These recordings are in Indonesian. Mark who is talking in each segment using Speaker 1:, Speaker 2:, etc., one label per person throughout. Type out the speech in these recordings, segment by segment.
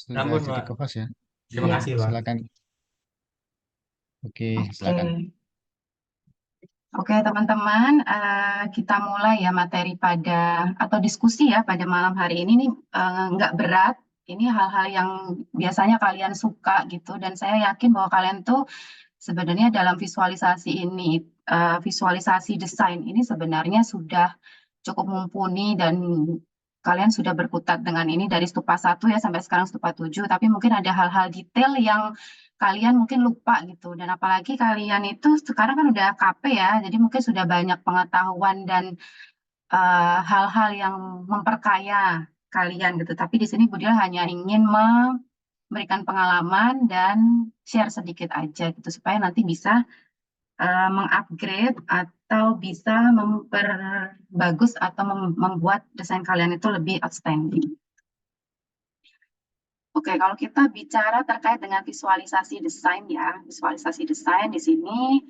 Speaker 1: Sudah
Speaker 2: Ampun,
Speaker 1: jadi
Speaker 2: Pak.
Speaker 1: co-host ya.
Speaker 2: Terima
Speaker 3: Iya,
Speaker 2: kasih, Pak.
Speaker 1: Silakan. Oke,
Speaker 3: oke.
Speaker 1: silakan.
Speaker 3: Oke, teman-teman, kita mulai ya materi atau diskusi ya pada malam hari ini nih, nggak berat. Ini hal-hal yang biasanya kalian suka gitu, dan saya yakin bahwa kalian tuh sebenarnya dalam visualisasi ini, visualisasi desain ini sebenarnya sudah cukup mumpuni dan kalian sudah berkutat dengan ini dari stupa 1 ya sampai sekarang stupa 7, tapi mungkin ada hal-hal detail yang kalian mungkin lupa gitu. Dan apalagi kalian itu sekarang kan udah KP ya, jadi mungkin sudah banyak pengetahuan dan hal-hal yang memperkaya kalian gitu. Tapi di sini Budil hanya ingin memberikan pengalaman dan share sedikit aja gitu supaya nanti bisa mengupgrade atau bisa memperbagus atau membuat desain kalian itu lebih outstanding. Oke, kalau kita bicara terkait dengan visualisasi desain ya, visualisasi desain di sini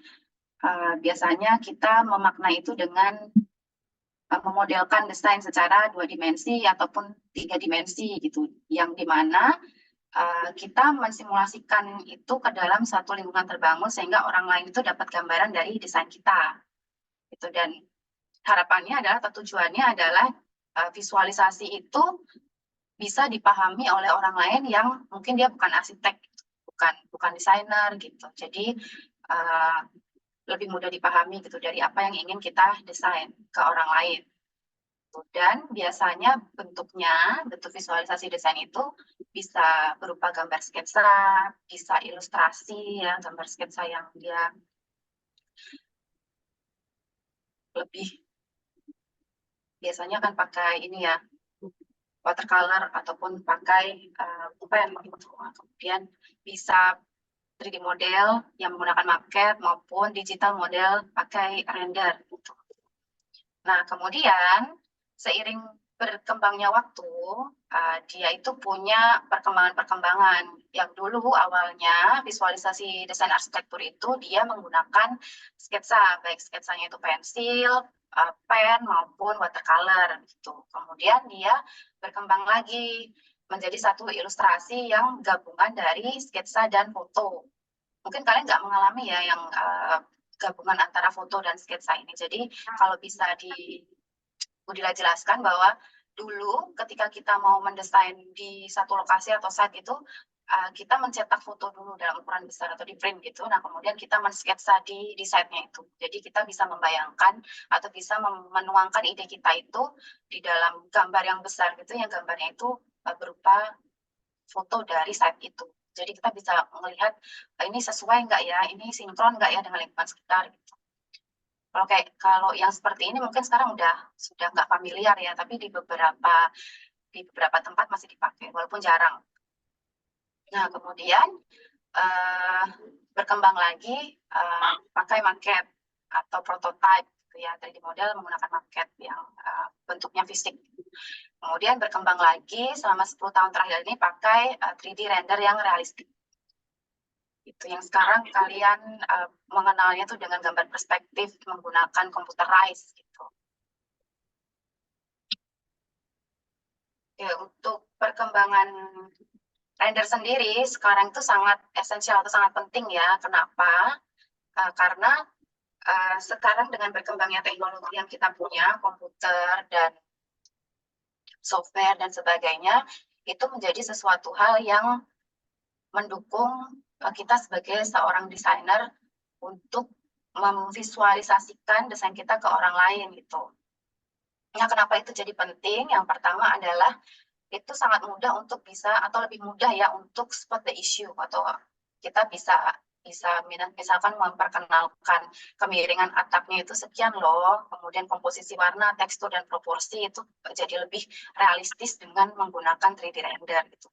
Speaker 3: biasanya kita memaknai itu dengan memodelkan desain secara 2 dimensi ataupun 3 dimensi gitu, yang dimana kita mensimulasikan itu ke dalam satu lingkungan terbangun sehingga orang lain itu dapat gambaran dari desain kita. Gitu. Dan harapannya adalah atau tujuannya adalah visualisasi itu bisa dipahami oleh orang lain yang mungkin dia bukan arsitek, bukan desainer gitu. Jadi lebih mudah dipahami gitu dari apa yang ingin kita desain ke orang lain. Dan biasanya bentuk visualisasi desain itu bisa berupa gambar sketsa, bisa ilustrasi ya, gambar sketsa yang dia lebih biasanya kan pakai ini ya, watercolor ataupun pakai pen gitu. Kemudian bisa 3D model yang menggunakan maket maupun digital model pakai render gitu. Nah, kemudian seiring berkembangnya waktu, dia itu punya perkembangan-perkembangan. Yang dulu awalnya visualisasi desain arsitektur itu dia menggunakan sketsa, baik sketsanya itu pensil, pen maupun watercolor gitu. Kemudian dia berkembang lagi menjadi satu ilustrasi yang gabungan dari sketsa dan foto. Mungkin kalian nggak mengalami ya yang gabungan antara foto dan sketsa ini. Jadi kalau bisa Budila jelaskan bahwa dulu ketika kita mau mendesain di satu lokasi atau site itu kita mencetak foto dulu dalam ukuran besar atau di print gitu. Nah, kemudian kita mensketsa di site-nya itu. Jadi kita bisa membayangkan atau bisa menuangkan ide kita itu di dalam gambar yang besar gitu, yang gambarnya itu berupa foto dari site itu. Jadi kita bisa melihat ini sesuai nggak ya, ini sinkron nggak ya dengan lingkungan sekitar gitu. Kalau yang seperti ini mungkin sekarang sudah nggak familiar ya, tapi di beberapa tempat masih dipakai walaupun jarang. Nah, kemudian berkembang lagi pakai maket atau prototype gitu ya, 3D model menggunakan maket yang bentuknya fisik. Kemudian berkembang lagi selama 10 tahun terakhir ini pakai 3D render yang realistik. Itu yang sekarang kalian mengenalnya tuh dengan gambar perspektif menggunakan computerized gitu. Oke, untuk perkembangan render sendiri sekarang itu sangat esensial atau sangat penting ya. Kenapa? Karena sekarang dengan berkembangnya teknologi yang kita punya, komputer dan software dan sebagainya, itu menjadi sesuatu hal yang mendukung kita sebagai seorang desainer untuk memvisualisasikan desain kita ke orang lain gitu. Nah, kenapa itu jadi penting? Yang pertama adalah itu sangat mudah untuk bisa atau lebih mudah ya untuk spot the issue atau kita bisa misalkan memperkenalkan kemiringan atapnya itu sekian loh, kemudian komposisi warna, tekstur dan proporsi itu jadi lebih realistis dengan menggunakan 3D render gitu.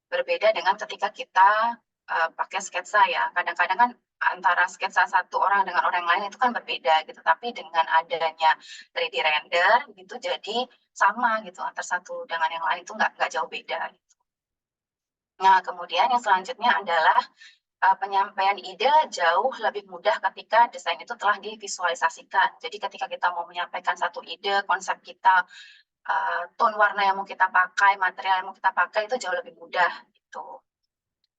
Speaker 3: Berbeda dengan ketika kita pakai sketsa ya. Kadang-kadang kan antara sketsa satu orang dengan orang lain itu kan berbeda gitu. Tapi dengan adanya 3D render gitu jadi sama gitu antara satu dengan yang lain itu nggak jauh beda. Gitu. Nah, kemudian yang selanjutnya adalah penyampaian ide jauh lebih mudah ketika desain itu telah divisualisasikan. Jadi ketika kita mau menyampaikan satu ide, konsep kita tone warna yang mau kita pakai, material yang mau kita pakai itu jauh lebih mudah gitu.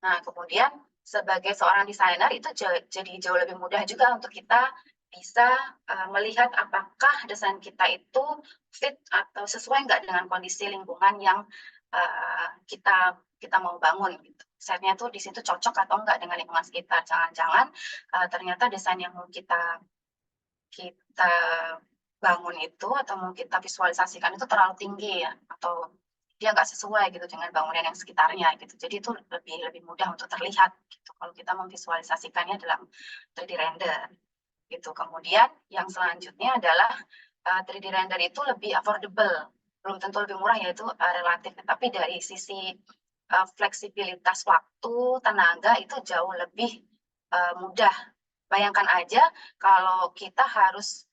Speaker 3: Nah, kemudian sebagai seorang desainer itu jadi jauh lebih mudah juga untuk kita bisa melihat apakah desain kita itu fit atau sesuai nggak dengan kondisi lingkungan yang kita mau bangun gitu. Desainnya tuh di situ cocok atau enggak dengan lingkungan sekitar. Jangan-jangan ternyata desain yang mau kita bangun itu atau mau kita visualisasikan itu terlalu tinggi ya, atau dia nggak sesuai gitu dengan bangunan yang sekitarnya gitu. Jadi itu lebih mudah untuk terlihat gitu kalau kita memvisualisasikannya dalam 3D render gitu. Kemudian yang selanjutnya adalah 3D render itu lebih affordable, belum tentu lebih murah ya, itu relatif, tapi dari sisi fleksibilitas waktu, tenaga itu jauh lebih mudah. Bayangkan aja kalau kita harus,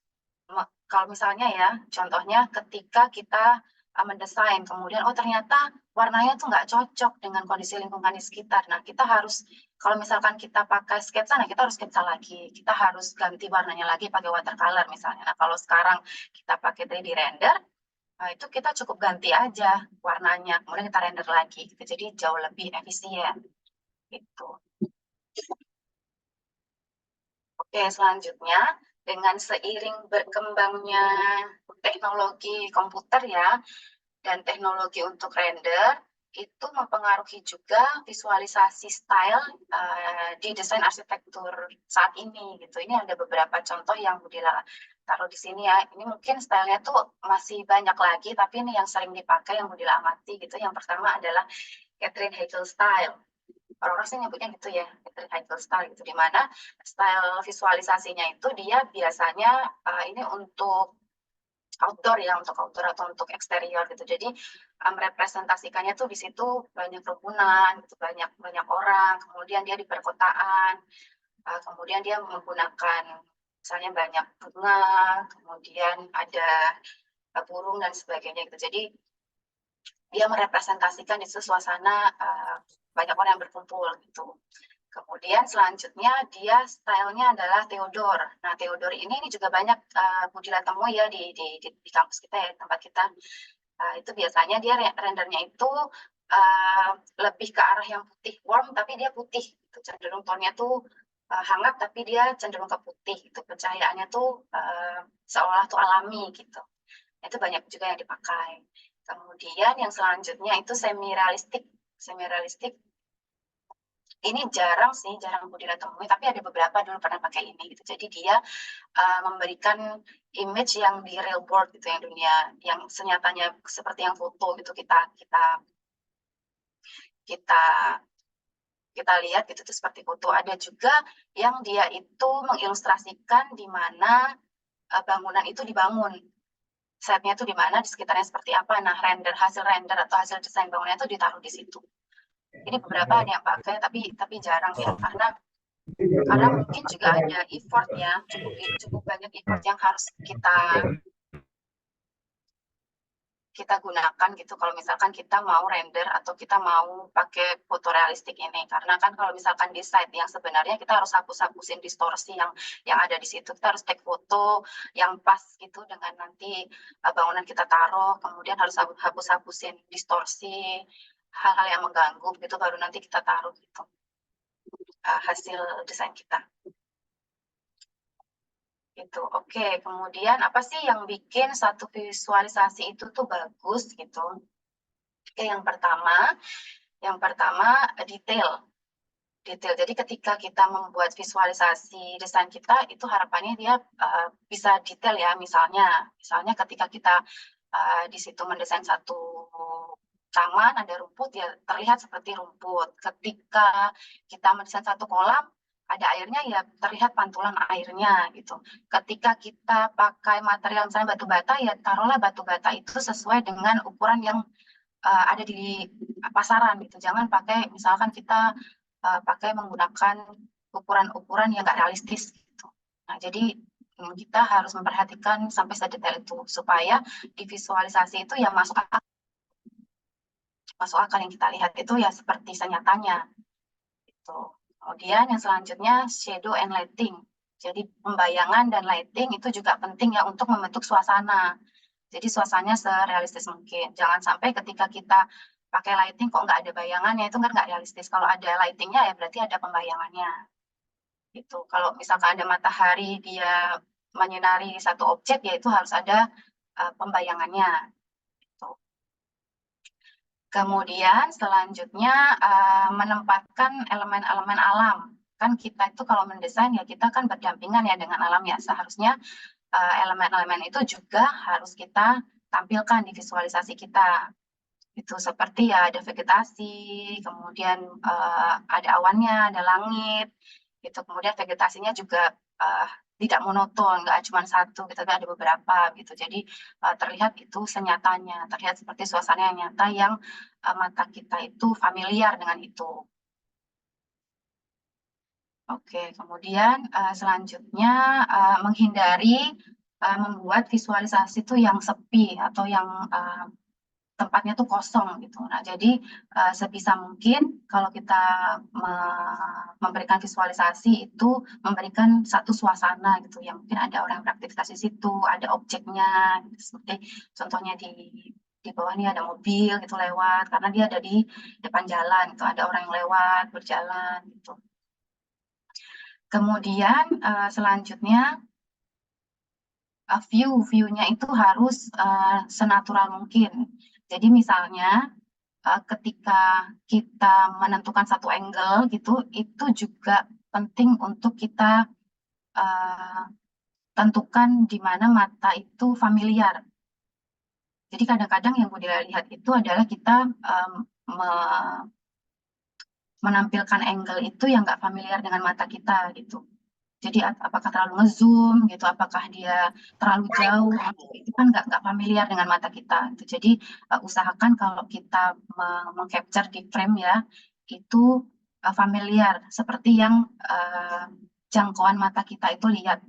Speaker 3: kalau misalnya ya, contohnya ketika kita mendesain, kemudian oh ternyata warnanya tuh nggak cocok dengan kondisi lingkungan di sekitar. Nah, kita harus, kalau misalkan kita pakai sketsa, nah kita harus sketsa lagi. Kita harus ganti warnanya lagi pakai watercolor misalnya. Nah, kalau sekarang kita pakai 3D render, nah itu kita cukup ganti aja warnanya, kemudian kita render lagi. Gitu. Jadi jauh lebih efisien. Gitu. Oke, selanjutnya dengan seiring berkembangnya teknologi komputer ya, dan teknologi untuk render, itu mempengaruhi juga visualisasi style di desain arsitektur saat ini gitu. Ini ada beberapa contoh yang Budila taruh di sini ya. Ini mungkin stylenya tuh masih banyak lagi, tapi ini yang sering dipakai yang Budila amati gitu. Yang pertama adalah Catherine Hegel style. Orang-orang sih nyebutnya gitu ya, Catherine Hegel style gitu, di mana style visualisasinya itu dia biasanya ini untuk outdoor ya, untuk outdoor atau untuk eksterior gitu. Jadi merepresentasikannya tuh di situ banyak kerumunan, gitu, banyak orang, kemudian dia di perkotaan, kemudian dia menggunakan misalnya banyak bunga, kemudian ada burung dan sebagainya gitu. Jadi dia merepresentasikan di situ suasana banyak orang yang berkumpul gitu. Kemudian selanjutnya dia stylenya adalah Theodore. Nah, Theodore ini juga banyak Budila temui ya di kampus kita ya, tempat kita. Itu biasanya dia rendernya itu lebih ke arah yang putih warm, tapi dia putih. Gitu. Cenderung tonnya tuh hangat, tapi dia cenderung ke putih. Gitu. Pencahayaannya tuh seolah tuh alami gitu. Itu banyak juga yang dipakai. Kemudian yang selanjutnya itu semi realistik. Semi realistik ini jarang sih, jarang Budila temui, tapi ada beberapa dulu pernah pakai ini gitu. Jadi dia memberikan image yang di real world gitu, yang dunia yang senyatanya seperti yang foto gitu kita kita lihat gitu tuh seperti foto. Ada juga yang dia itu mengilustrasikan di mana bangunan itu dibangun. Setnya itu di mana, di sekitarnya seperti apa. Nah, hasil render atau hasil desain bangunannya itu ditaruh di situ. Ini beberapa ada yang pakai, tapi jarang ya, karena mungkin juga ada effort ya, cukup banyak effort yang harus kita gunakan gitu kalau misalkan kita mau render atau kita mau pakai foto realistik ini, karena kan kalau misalkan di site yang sebenarnya kita harus hapus-hapusin distorsi yang ada di situ, kita harus take foto yang pas gitu dengan nanti bangunan kita taruh, kemudian harus hapus-hapusin distorsi, hal-hal yang mengganggu gitu, baru nanti kita taruh gitu hasil desain kita. Gitu. Oke, kemudian apa sih yang bikin satu visualisasi itu tuh bagus gitu? Oke, yang pertama detail. Detail. Jadi ketika kita membuat visualisasi desain kita, itu harapannya dia bisa detail ya. Misalnya ketika kita di situ mendesain satu taman, ada rumput, ya terlihat seperti rumput. Ketika kita mendesain satu kolam, ada airnya, ya terlihat pantulan airnya gitu. Ketika kita pakai material misalnya batu bata, ya taruhlah batu bata itu sesuai dengan ukuran yang ada di pasaran gitu. Jangan pakai, misalkan kita pakai menggunakan ukuran-ukuran yang nggak realistis gitu. Nah, jadi kita harus memperhatikan sampai sedetail itu supaya di visualisasi itu yang masuk akal yang kita lihat itu ya seperti senyatanya. Gitu. Kemudian yang selanjutnya shadow and lighting. Jadi pembayangan dan lighting itu juga penting ya untuk membentuk suasana. Jadi suasananya serealistis mungkin. Jangan sampai ketika kita pakai lighting kok nggak ada bayangannya, itu kan nggak realistis. Kalau ada lightingnya ya berarti ada pembayangannya. Gitu. Kalau misalkan ada matahari dia menyinari satu objek, ya itu harus ada pembayangannya. Gitu. Kemudian selanjutnya menempatkan elemen-elemen alam. Kan kita itu kalau mendesain ya kita kan berdampingan ya dengan alam ya. Seharusnya elemen-elemen itu juga harus kita tampilkan di visualisasi kita. Itu seperti ya ada vegetasi, kemudian ada awannya, ada langit, gitu. Kemudian vegetasinya juga tidak monoton, nggak cuma satu, gitu, tapi ada beberapa, gitu. Jadi terlihat itu senyatanya, terlihat seperti suasana yang nyata yang mata kita itu familiar dengan itu. Oke, kemudian selanjutnya menghindari membuat visualisasi itu yang sepi atau yang tempatnya tuh kosong gitu. Nah, jadi sebisa mungkin kalau kita memberikan visualisasi itu memberikan satu suasana gitu, yang mungkin ada orang yang beraktivitas di situ, ada objeknya, gitu. Seperti contohnya di bawah ini ada mobil gitu lewat, karena dia ada di depan jalan, itu ada orang yang lewat berjalan gitu. Kemudian selanjutnya view-nya itu harus senatural mungkin. Jadi misalnya ketika kita menentukan satu angle gitu, itu juga penting untuk kita tentukan di mana mata itu familiar. Jadi kadang-kadang yang Budi lihat itu adalah kita menampilkan angle itu yang nggak familiar dengan mata kita gitu. Jadi apakah terlalu ngezoom gitu, apakah dia terlalu jauh, itu kan nggak familiar dengan mata kita. Gitu. Jadi usahakan kalau kita mengcapture di frame ya, itu familiar, seperti yang jangkauan mata kita itu lihat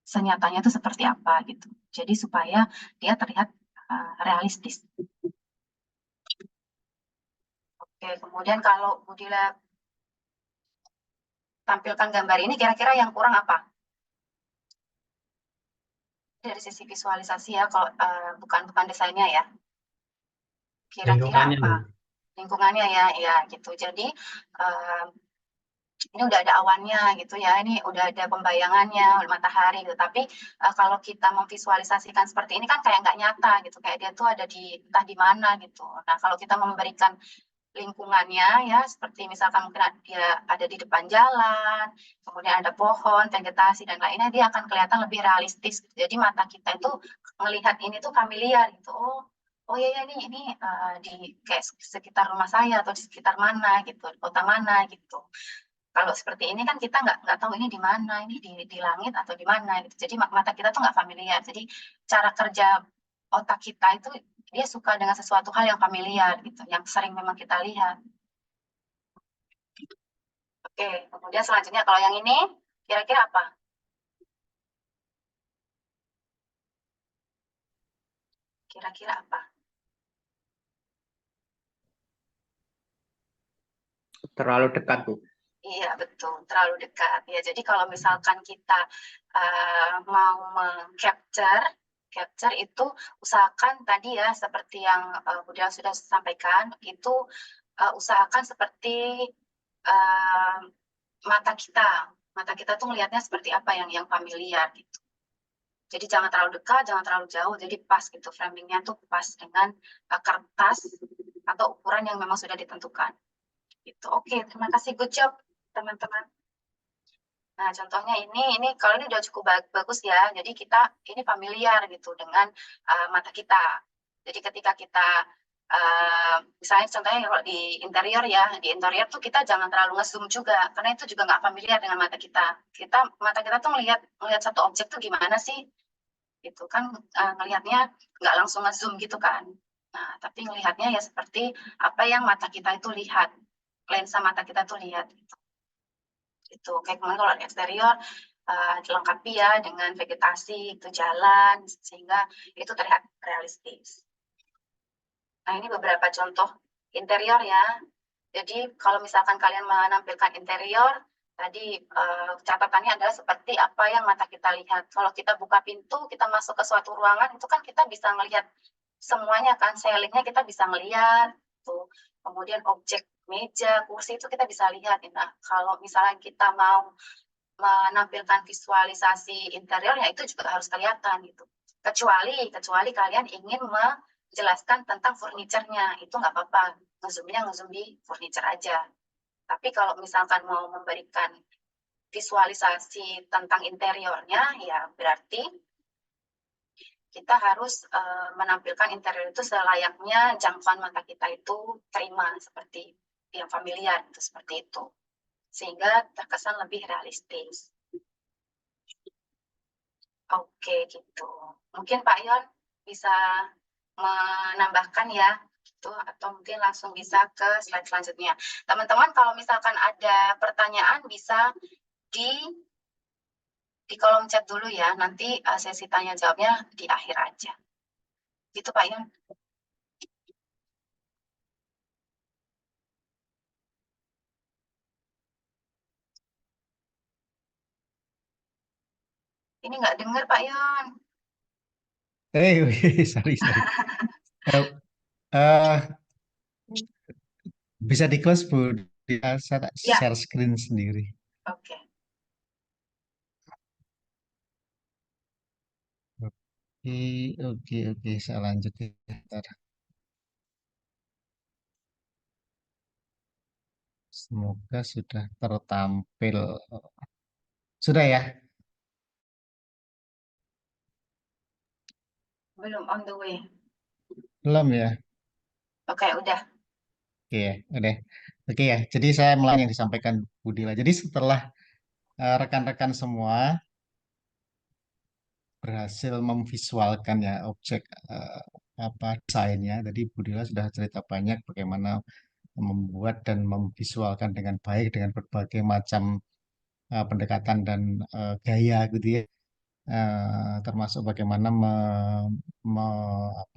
Speaker 3: senyatanya itu seperti apa gitu. Jadi supaya dia terlihat realistis. Oke, kemudian kalau Budila tampilkan gambar ini, kira-kira yang kurang apa? Dari sisi visualisasi ya, kalau bukan desainnya ya. Kira-kira apa? Lingkungannya ya, ya gitu. Jadi ini udah ada awannya gitu ya, ini udah ada pembayangannya, matahari gitu. Tapi kalau kita memvisualisasikan seperti ini kan kayak nggak nyata gitu, kayak dia tuh ada di entah di mana gitu. Nah kalau kita memberikan lingkungannya ya, seperti misalkan mungkin dia ada di depan jalan, kemudian ada pohon, vegetasi dan lainnya, dia akan kelihatan lebih realistis. Jadi mata kita itu melihat ini tuh familiar gitu. Oh iya ya ini di kayak sekitar rumah saya atau di sekitar mana gitu, di kota mana gitu. Kalau seperti ini kan kita nggak tahu ini di mana, ini di langit atau di mana gitu. Jadi mata kita tuh nggak familiar. Jadi cara kerja otak kita itu dia suka dengan sesuatu hal yang familiar gitu, yang sering memang kita lihat. Oke, kemudian selanjutnya kalau yang ini kira-kira apa? Kira-kira apa?
Speaker 2: Terlalu dekat tuh.
Speaker 3: Iya betul, terlalu dekat. Ya, jadi kalau misalkan kita mau capture itu usahakan tadi ya seperti yang Budya sudah sampaikan, itu usahakan seperti mata kita tuh melihatnya seperti apa yang familiar gitu. Jadi jangan terlalu dekat, jangan terlalu jauh, jadi pas gitu framingnya tuh pas dengan kertas atau ukuran yang memang sudah ditentukan. Gitu. Oke, terima kasih, good job teman-teman. Nah, contohnya ini kalau ini udah cukup bagus ya. Jadi kita ini familiar gitu dengan mata kita. Jadi ketika kita misalnya contohnya kalau di interior tuh kita jangan terlalu nge-zoom juga karena itu juga nggak familiar dengan mata kita. Mata kita tuh melihat satu objek tuh gimana sih? Gitu kan ngelihatnya nggak langsung nge-zoom gitu kan. Nah, tapi ngelihatnya ya seperti apa yang mata kita itu lihat, lensa mata kita tuh lihat gitu. Itu kayak kemarin kalau di eksterior dilengkapi ya dengan vegetasi itu jalan sehingga itu terlihat realistis. Nah ini beberapa contoh interior ya. Jadi kalau misalkan kalian menampilkan interior Tadi catatannya adalah seperti apa yang mata kita lihat. Kalau kita buka pintu, kita masuk ke suatu ruangan, itu kan kita bisa melihat semuanya kan, ceilingnya kita bisa melihat, tuh. Kemudian objek meja, kursi itu kita bisa lihat. Nah, kalau misalnya kita mau menampilkan visualisasi interiornya itu juga harus kelihatan gitu. Kecuali kalian ingin menjelaskan tentang furniturnya, itu nggak apa-apa. Ngezoom di furniture aja. Tapi kalau misalkan mau memberikan visualisasi tentang interiornya, ya berarti kita harus menampilkan interior itu selayaknya jangkauan mata kita itu terima, seperti yang familiar, itu seperti itu. Sehingga terkesan lebih realistis. Oke, gitu. Mungkin Pak Yon bisa menambahkan ya, gitu, atau mungkin langsung bisa ke slide selanjutnya. Teman-teman, kalau misalkan ada pertanyaan bisa di kolom chat dulu ya, nanti sesi tanya jawabnya di akhir aja. Gitu Pak Yon. Ini nggak dengar Pak Yon.
Speaker 1: Sorry, sorry. Eh, eh, bisa di close Bu, saya tak
Speaker 3: Ya,
Speaker 1: share screen sendiri.
Speaker 3: oke.
Speaker 1: Oke, oke, saya lanjut ya. Bentar. Semoga sudah tertampil. Sudah ya?
Speaker 3: Belum on the way.
Speaker 1: Belum ya?
Speaker 3: Oke, udah.
Speaker 1: Oke ya, udah. Oke ya, jadi saya mulai yang disampaikan Bu Dila. Jadi setelah rekan-rekan semua berhasil memvisualkan ya objek eh, apa desainnya. Tadi Bu Dila sudah cerita banyak bagaimana membuat dan memvisualkan dengan baik dengan berbagai macam pendekatan dan gaya gitu ya. Termasuk bagaimana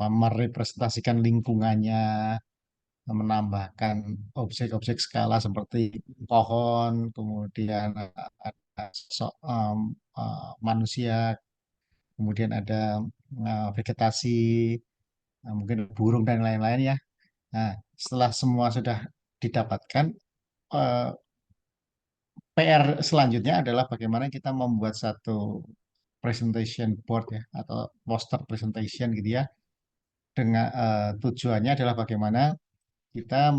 Speaker 1: merepresentasikan lingkungannya, menambahkan objek-objek skala seperti pohon, kemudian ada sosok manusia, kemudian ada vegetasi, mungkin burung dan lain-lain ya. Nah, setelah semua sudah didapatkan, eh, PR selanjutnya adalah bagaimana kita membuat satu presentation board ya atau poster presentation gitu ya. Dengan tujuannya adalah bagaimana kita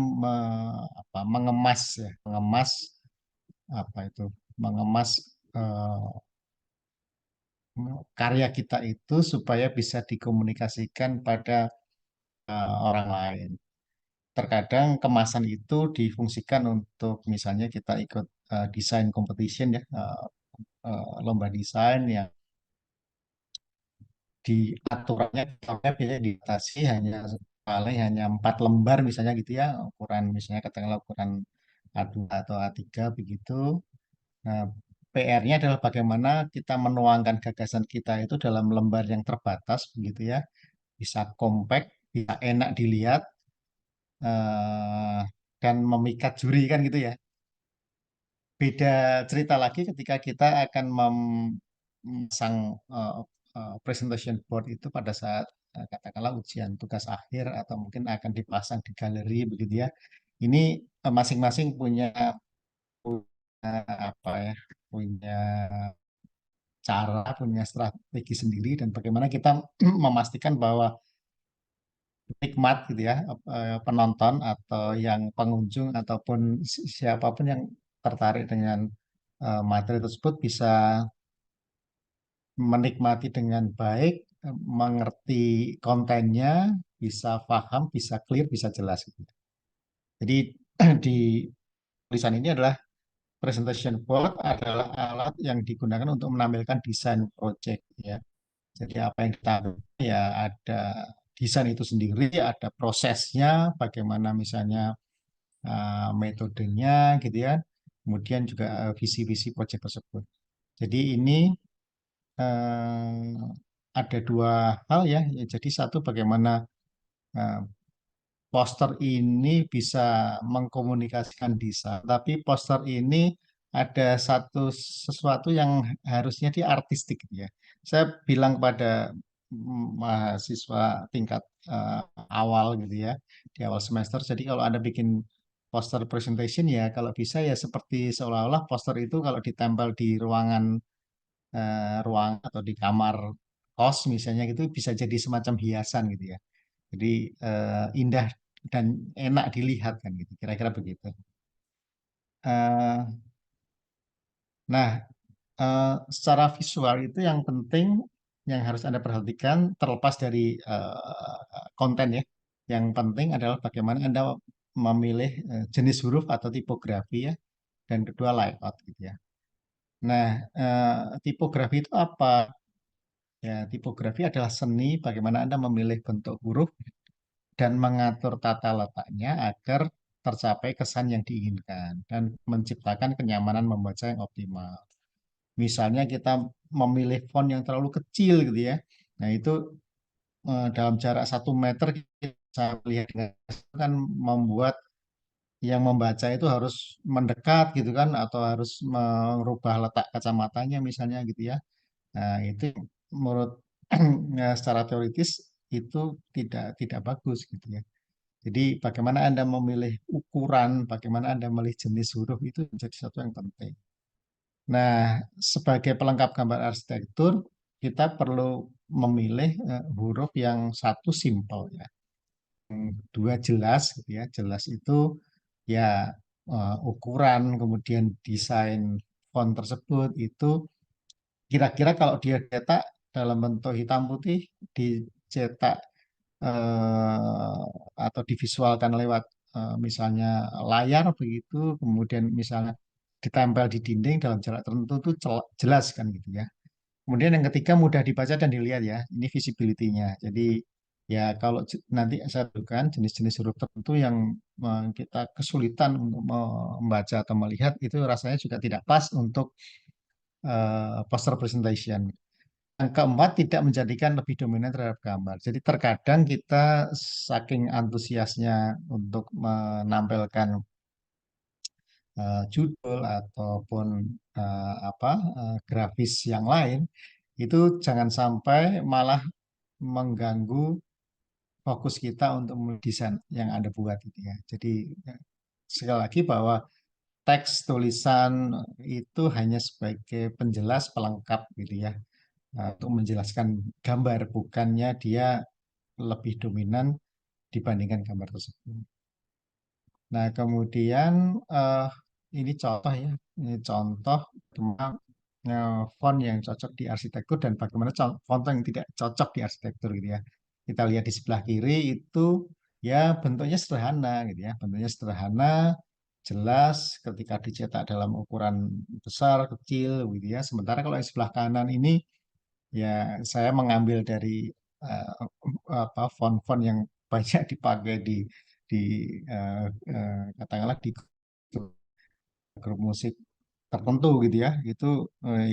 Speaker 1: mengemas ya, mengemas apa itu, mengemas eh, karya kita itu supaya bisa dikomunikasikan pada orang lain. Terkadang kemasan itu difungsikan untuk misalnya kita ikut desain competition ya, lomba desain yang di aturannya kita biasanya dibatasi hanya paling hanya 4 lembar misalnya gitu ya, ukuran misalnya katakanlah ukuran A2 atau A3 begitu. Nah, PR-nya adalah bagaimana kita menuangkan gagasan kita itu dalam lembar yang terbatas begitu ya, bisa compact, bisa enak dilihat, eh, dan memikat juri kan gitu ya. Beda cerita lagi ketika kita akan memasang eh, presentation board itu pada saat katakanlah ujian tugas akhir atau mungkin akan dipasang di galeri begitu ya. Ini masing-masing punya apa ya, punya cara, punya strategi sendiri dan bagaimana kita memastikan bahwa nikmat gitu ya, penonton atau yang pengunjung ataupun siapapun yang tertarik dengan materi tersebut bisa menikmati dengan baik, mengerti kontennya, bisa paham, bisa clear, bisa jelas gitu. Jadi di tulisan ini adalah presentation board adalah alat yang digunakan untuk menampilkan desain project ya. Jadi apa yang kita ya ada desain itu sendiri, ada prosesnya, bagaimana misalnya metodenya gitu ya. Kemudian juga visi-visi proyek tersebut. Jadi ini eh, ada dua hal ya. Jadi satu bagaimana eh, poster ini bisa mengkomunikasikan desain, tapi poster ini ada sesuatu yang harusnya dia artistik gitu ya. Saya bilang kepada mahasiswa tingkat eh, awal gitu ya, di awal semester. Jadi kalau Anda bikin poster presentation ya, kalau bisa ya seperti seolah-olah poster itu kalau ditempel di ruang atau di kamar kos misalnya gitu bisa jadi semacam hiasan gitu ya. Jadi indah dan enak dilihat kan gitu. Kira-kira begitu. Eh, nah, secara visual itu yang penting yang harus Anda perhatikan terlepas dari konten ya. Yang penting adalah bagaimana Anda memilih jenis huruf atau tipografi ya, dan kedua layout gitu ya. Nah, tipografi itu apa? Ya, tipografi adalah seni bagaimana Anda memilih bentuk huruf dan mengatur tata letaknya agar tercapai kesan yang diinginkan dan menciptakan kenyamanan membaca yang optimal. Misalnya kita memilih font yang terlalu kecil gitu ya. Nah itu dalam jarak 1 meter kita bisa lihat dengan kan membuat yang membaca itu harus mendekat gitu kan atau harus merubah letak kacamatanya misalnya gitu ya. Nah itu menurut ya, secara teoritis itu tidak bagus gitu ya. Jadi bagaimana Anda memilih ukuran, bagaimana Anda memilih jenis huruf itu menjadi sesuatu yang penting. Nah, sebagai pelengkap gambar arsitektur, kita perlu memilih huruf yang satu simpel ya, yang dua jelas gitu ya. Jelas itu ya ukuran, kemudian desain font tersebut itu kira-kira kalau dia cetak dalam bentuk hitam putih, dicetak atau divisualkan lewat misalnya layar begitu, kemudian misalnya ditempel di dinding dalam jarak tertentu itu jelas kan gitu ya. Kemudian yang ketiga mudah dibaca dan dilihat ya, ini visibility-nya. Jadi ya kalau nanti saya tunjukkan jenis-jenis huruf tertentu yang kita kesulitan untuk membaca atau melihat itu rasanya juga tidak pas untuk poster presentation. Yang keempat, tidak menjadikan lebih dominan terhadap gambar. Jadi terkadang kita saking antusiasnya untuk menampilkan judul ataupun grafis yang lain, itu jangan sampai malah mengganggu fokus kita untuk mendesain yang Anda buat itu ya. Jadi sekali lagi bahwa teks tulisan itu hanya sebagai penjelas pelengkap gitu ya, untuk menjelaskan gambar, bukannya dia lebih dominan dibandingkan gambar tersebut. Nah, kemudian eh, ini contoh ya, ini contoh tentang font yang cocok di arsitektur dan bagaimana font yang tidak cocok di arsitektur gitu ya. Kita lihat di sebelah kiri itu ya bentuknya sederhana gitu ya, bentuknya sederhana, jelas ketika dicetak dalam ukuran besar, kecil gitu ya. Sementara kalau yang sebelah kanan ini ya saya mengambil dari eh, font-font yang banyak dipakai di katakanlah di grup musik tertentu gitu ya. Itu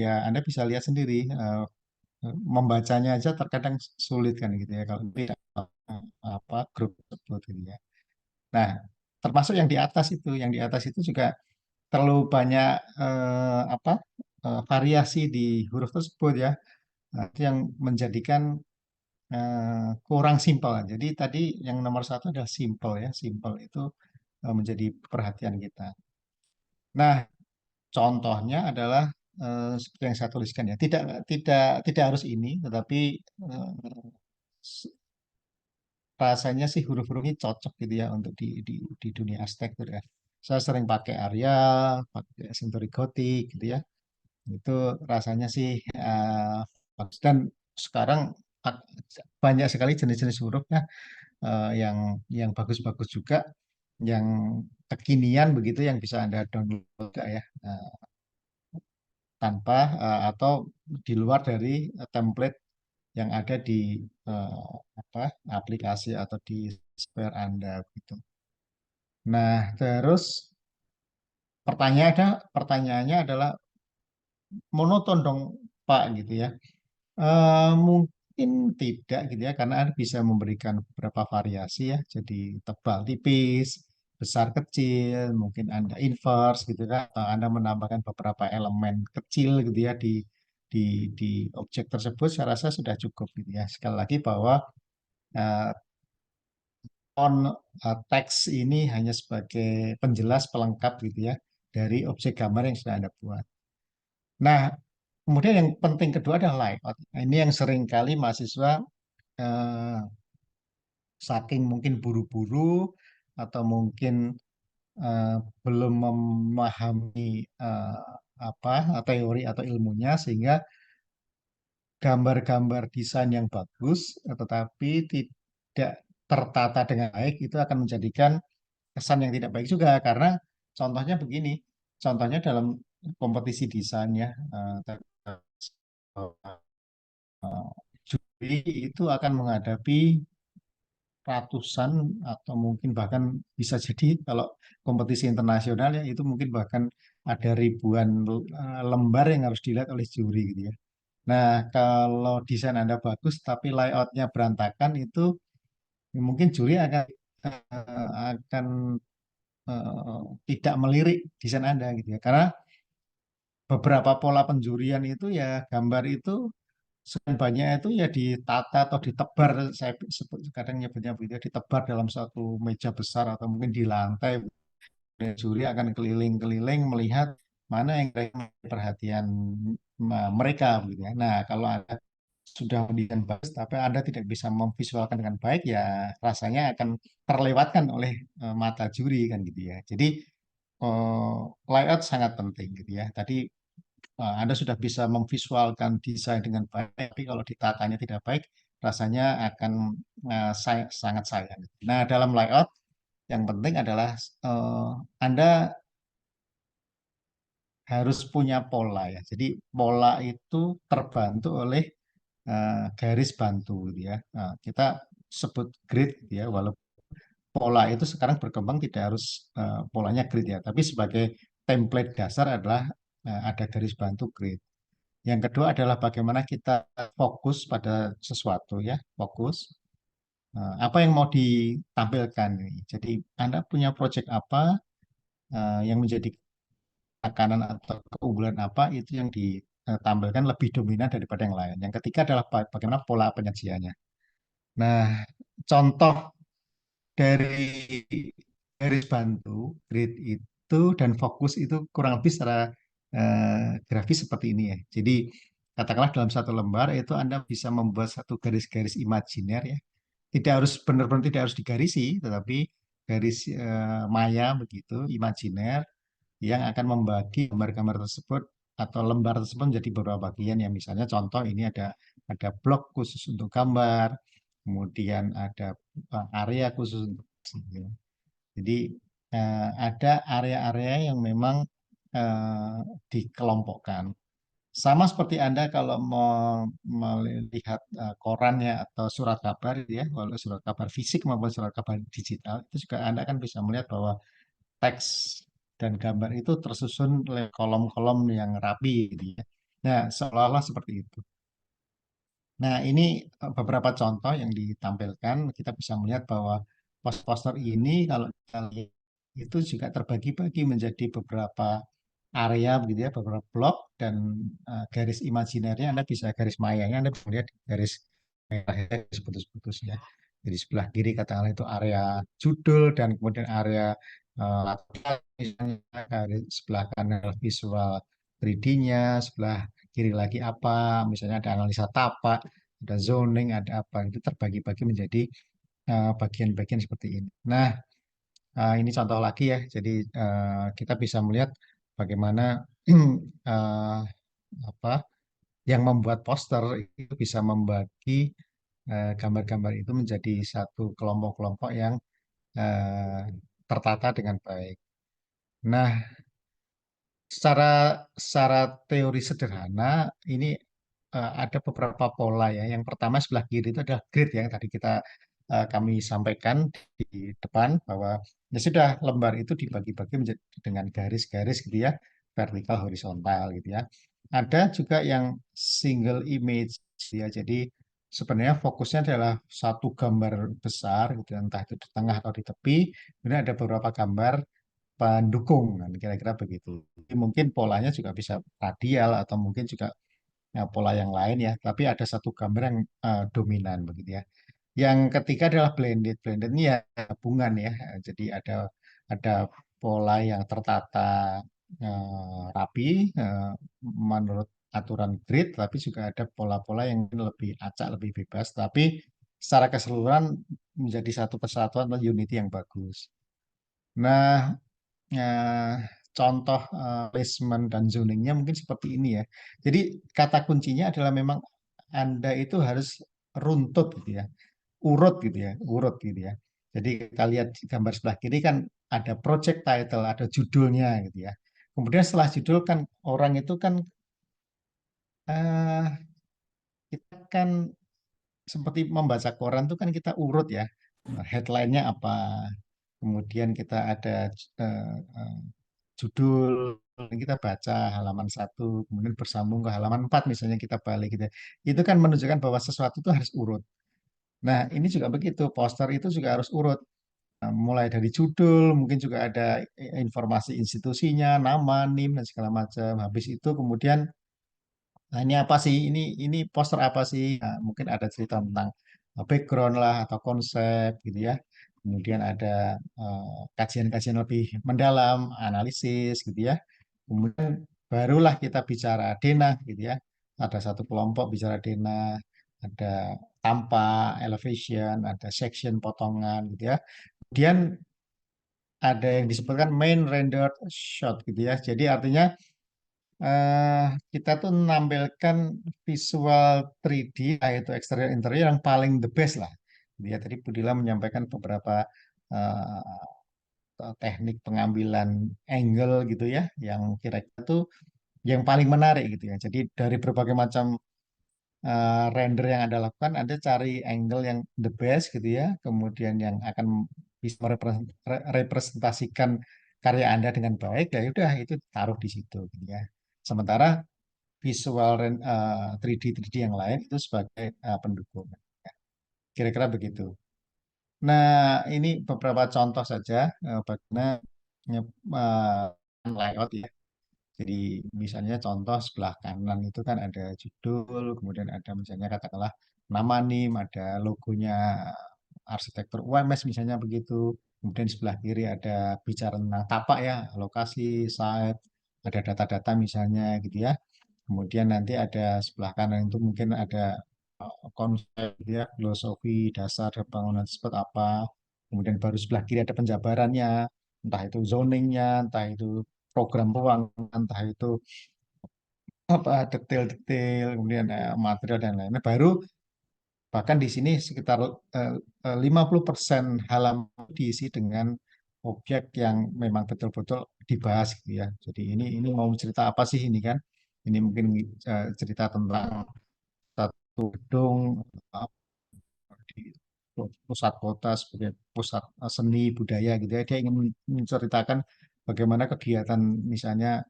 Speaker 1: ya Anda bisa lihat sendiri membacanya aja terkadang sulit kan gitu ya kalau tidak grup tersebut gitu ya. Nah, termasuk yang di atas itu, yang di atas itu juga terlalu banyak variasi di huruf tersebut ya. Nah, itu yang menjadikan kurang simpel. Jadi tadi yang nomor satu adalah simpel ya. Simpel itu menjadi perhatian kita. Nah, contohnya adalah seperti yang saya tuliskan ya. Tidak tidak tidak harus ini, tetapi s- rasanya sih huruf-huruf ini cocok gitu ya untuk di dunia arsitektur ya. Saya sering pakai Arial, pakai Century Gothic gitu ya. Itu rasanya sih bagus. Dan sekarang ak- banyak sekali jenis-jenis huruf ya yang bagus-bagus juga, yang kekinian begitu yang bisa Anda download juga ya, tanpa atau di luar dari template yang ada di eh, aplikasi atau di software Anda gitu. Nah, terus pertanyaannya adalah monoton dong Pak gitu ya. Mungkin tidak gitu ya, karena Anda bisa memberikan beberapa variasi ya, jadi tebal tipis besar kecil, mungkin Anda inverse gitu kan, atau Anda menambahkan beberapa elemen kecil gitu ya di di objek tersebut, saya rasa sudah cukup gitu ya. Sekali lagi bahwa eh, teks ini hanya sebagai penjelas pelengkap gitu ya dari objek gambar yang sudah Anda buat. Nah, kemudian yang penting kedua adalah layout. Nah, ini yang sering kali mahasiswa eh, saking mungkin buru-buru atau mungkin eh, belum memahami apa teori atau ilmunya sehingga gambar-gambar desain yang bagus tetapi tidak tertata dengan baik itu akan menjadikan kesan yang tidak baik juga karena contohnya begini, contohnya dalam kompetisi desain ya, juri itu akan menghadapi ratusan atau mungkin bahkan bisa jadi kalau kompetisi internasional ya itu mungkin bahkan ada ribuan lembar yang harus dilihat oleh juri gitu ya. Nah, kalau desain Anda bagus tapi layoutnya berantakan itu mungkin juri akan tidak melirik desain Anda gitu ya. Karena beberapa pola penjurian itu ya gambar itu sekian banyak itu ya ditata atau ditebar, saya sebut kadang nyebutnya begitu ya, ditebar dalam satu meja besar atau mungkin di lantai. Dan juri akan keliling-keliling melihat mana yang menjadi perhatian mereka begitu ya. Nah, kalau Anda sudah mendesain bagus tapi Anda tidak bisa memvisualkan dengan baik ya rasanya akan terlewatkan oleh mata juri kan gitu ya. Jadi eh, layout sangat penting gitu ya. Tadi Anda sudah bisa memvisualkan desain dengan baik, tapi kalau ditatanya tidak baik, rasanya akan sangat sayang. Nah, dalam layout yang penting adalah eh, Anda harus punya pola ya. Jadi pola itu terbantu oleh garis bantu gitu ya. Nah, kita sebut grid gitu ya, walaupun pola itu sekarang berkembang tidak harus polanya grid ya, tapi sebagai template dasar adalah ada garis bantu grid. Yang kedua adalah bagaimana kita fokus pada sesuatu ya, fokus. Apa yang mau ditampilkan ini. Jadi Anda punya project apa yang menjadi tekanan atau keunggulan apa itu yang ditampilkan lebih dominan daripada yang lain. Yang ketiga adalah bagaimana pola penyajiannya. Nah, contoh dari garis bantu, grid itu dan fokus itu kurang lebih secara grafis seperti ini ya. Jadi katakanlah dalam satu lembar itu Anda bisa membuat satu garis-garis imajiner ya. Tidak harus benar-benar tidak harus digarisi, tetapi garis maya begitu, imajiner yang akan membagi gambar-gambar tersebut atau lembar tersebut menjadi beberapa bagian yang misalnya contoh ini ada blok khusus untuk gambar, kemudian ada area khusus untuk ya. Jadi ada area-area yang memang eh, dikelompokkan. Sama seperti Anda kalau mau melihat koran ya atau surat kabar ya, kalau surat kabar fisik maupun surat kabar digital itu juga Anda kan bisa melihat bahwa teks dan gambar itu tersusun oleh kolom-kolom yang rapi gitu ya. Nah, seolah-olah seperti itu. Nah, ini beberapa contoh yang ditampilkan. Kita bisa melihat bahwa poster ini kalau kita lihat itu juga terbagi-bagi menjadi beberapa area begitu ya, beberapa blok dan garis imajinernya Anda bisa garis mayanya Anda bisa lihat garis merah garis putus-putus ya. Jadi sebelah kiri katakanlah itu area judul dan kemudian area latar misalnya garis sebelah kanan visual 3D-nya, sebelah kiri lagi apa, misalnya ada analisa tapak, ada zoning, ada apa, itu terbagi-bagi menjadi bagian-bagian seperti ini. Nah, ini contoh lagi ya, jadi kita bisa melihat bagaimana eh, apa yang membuat poster itu bisa membagi gambar-gambar itu menjadi satu kelompok-kelompok yang eh, tertata dengan baik. Nah, secara secara teori sederhana ini ada beberapa pola ya. Yang pertama sebelah kiri itu adalah grid yang tadi kami sampaikan di depan bahwa ya sudah lembar itu dibagi-bagi menjadi dengan garis-garis gitu ya, vertikal, horizontal gitu ya. Ada juga yang single image ya. Jadi sebenarnya fokusnya adalah satu gambar besar gitu, entah itu di tengah atau di tepi, kemudian ada beberapa gambar pendukung, kan, kira-kira begitu. Jadi mungkin polanya juga bisa radial atau mungkin juga pola yang lain ya, tapi ada satu gambar yang dominan begitu ya. Yang ketiga adalah blended. Blended ini ya gabungan ya. Jadi ada pola yang tertata rapi menurut aturan grid, tapi juga ada pola-pola yang lebih acak, lebih bebas, tapi secara keseluruhan menjadi satu kesatuan atau unity yang bagus. Nah, contoh placement dan zoningnya mungkin seperti ini ya. Jadi kata kuncinya adalah memang Anda itu harus runtut gitu ya, urut gitu ya, urut gitu ya. Jadi kita lihat di gambar sebelah kiri kan ada project title, ada judulnya gitu ya. Kemudian setelah judul kan orang itu kan eh, kita kan seperti membaca koran tuh kan kita urut ya. Headline-nya apa, kemudian kita ada eh, eh, judul, kita baca halaman 1, kemudian bersambung ke halaman 4 misalnya kita balik gitu ya. Itu kan menunjukkan bahwa sesuatu itu harus urut. Nah, ini juga begitu, poster itu juga harus urut. Nah, mulai dari judul, mungkin juga ada informasi institusinya, nama, NIM, dan segala macam. Habis itu kemudian, nah ini apa sih? Ini poster apa sih? Nah, mungkin ada cerita tentang background lah atau konsep gitu ya. Kemudian ada kajian-kajian lebih mendalam, analisis gitu ya. Kemudian barulah kita bicara denah gitu ya. Ada satu kelompok bicara denah, ada tampak, elevation, ada section potongan gitu ya. Kemudian ada yang disebutkan main rendered shot gitu ya. Jadi artinya eh, kita tuh menampilkan visual 3D yaitu exterior interior yang paling the best lah. Gitu ya, tadi Budila menyampaikan beberapa teknik pengambilan angle gitu ya, yang kira-kira tuh yang paling menarik gitu ya. Jadi dari berbagai macam render yang Anda lakukan, Anda cari angle yang the best gitu ya, kemudian yang akan bisa merepresentasikan karya Anda dengan baik, ya udah itu taruh di situ gitu ya. Sementara visual 3D yang lain itu sebagai pendukung. Kira-kira begitu. Nah, ini beberapa contoh saja bagaimana layout ya. Jadi misalnya contoh sebelah kanan itu kan ada judul, kemudian ada misalnya katakanlah nama NIM, ada logonya arsitektur UMS misalnya begitu. Kemudian di sebelah kiri ada bicara tentang tapak ya, lokasi, site, ada data-data misalnya gitu ya. Kemudian nanti ada sebelah kanan itu mungkin ada konsep gitu ya, filosofi dasar bangunan tersebut apa. Kemudian baru sebelah kiri ada penjabarannya, entah itu zoningnya, entah itu program ruang, entah itu apa detail-detail, kemudian material dan lainnya. Baru bahkan di sini sekitar 50% halaman diisi dengan objek yang memang betul-betul dibahas gitu ya. Jadi ini mau cerita apa sih ini kan? Ini mungkin cerita tentang satu gedung uh, di pusat kota sebagai pusat seni budaya gitu ya. Dia ingin menceritakan bagaimana kegiatan misalnya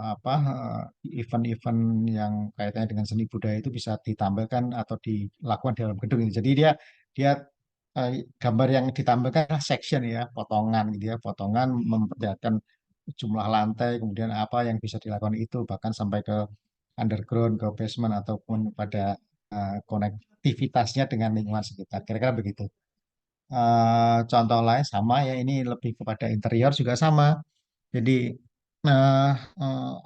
Speaker 1: apa event-event yang kaitannya dengan seni budaya itu bisa ditampilkan atau dilakukan di dalam gedung ini. Jadi dia dia gambar yang ditampilkan adalah section ya, potongan gitu ya, potongan memperlihatkan jumlah lantai, kemudian apa yang bisa dilakukan itu bahkan sampai ke underground, ke basement ataupun pada konektivitasnya dengan lingkungan sekitar. Kira-kira begitu. Contoh lain sama ya, ini lebih kepada interior juga sama. Jadi eh,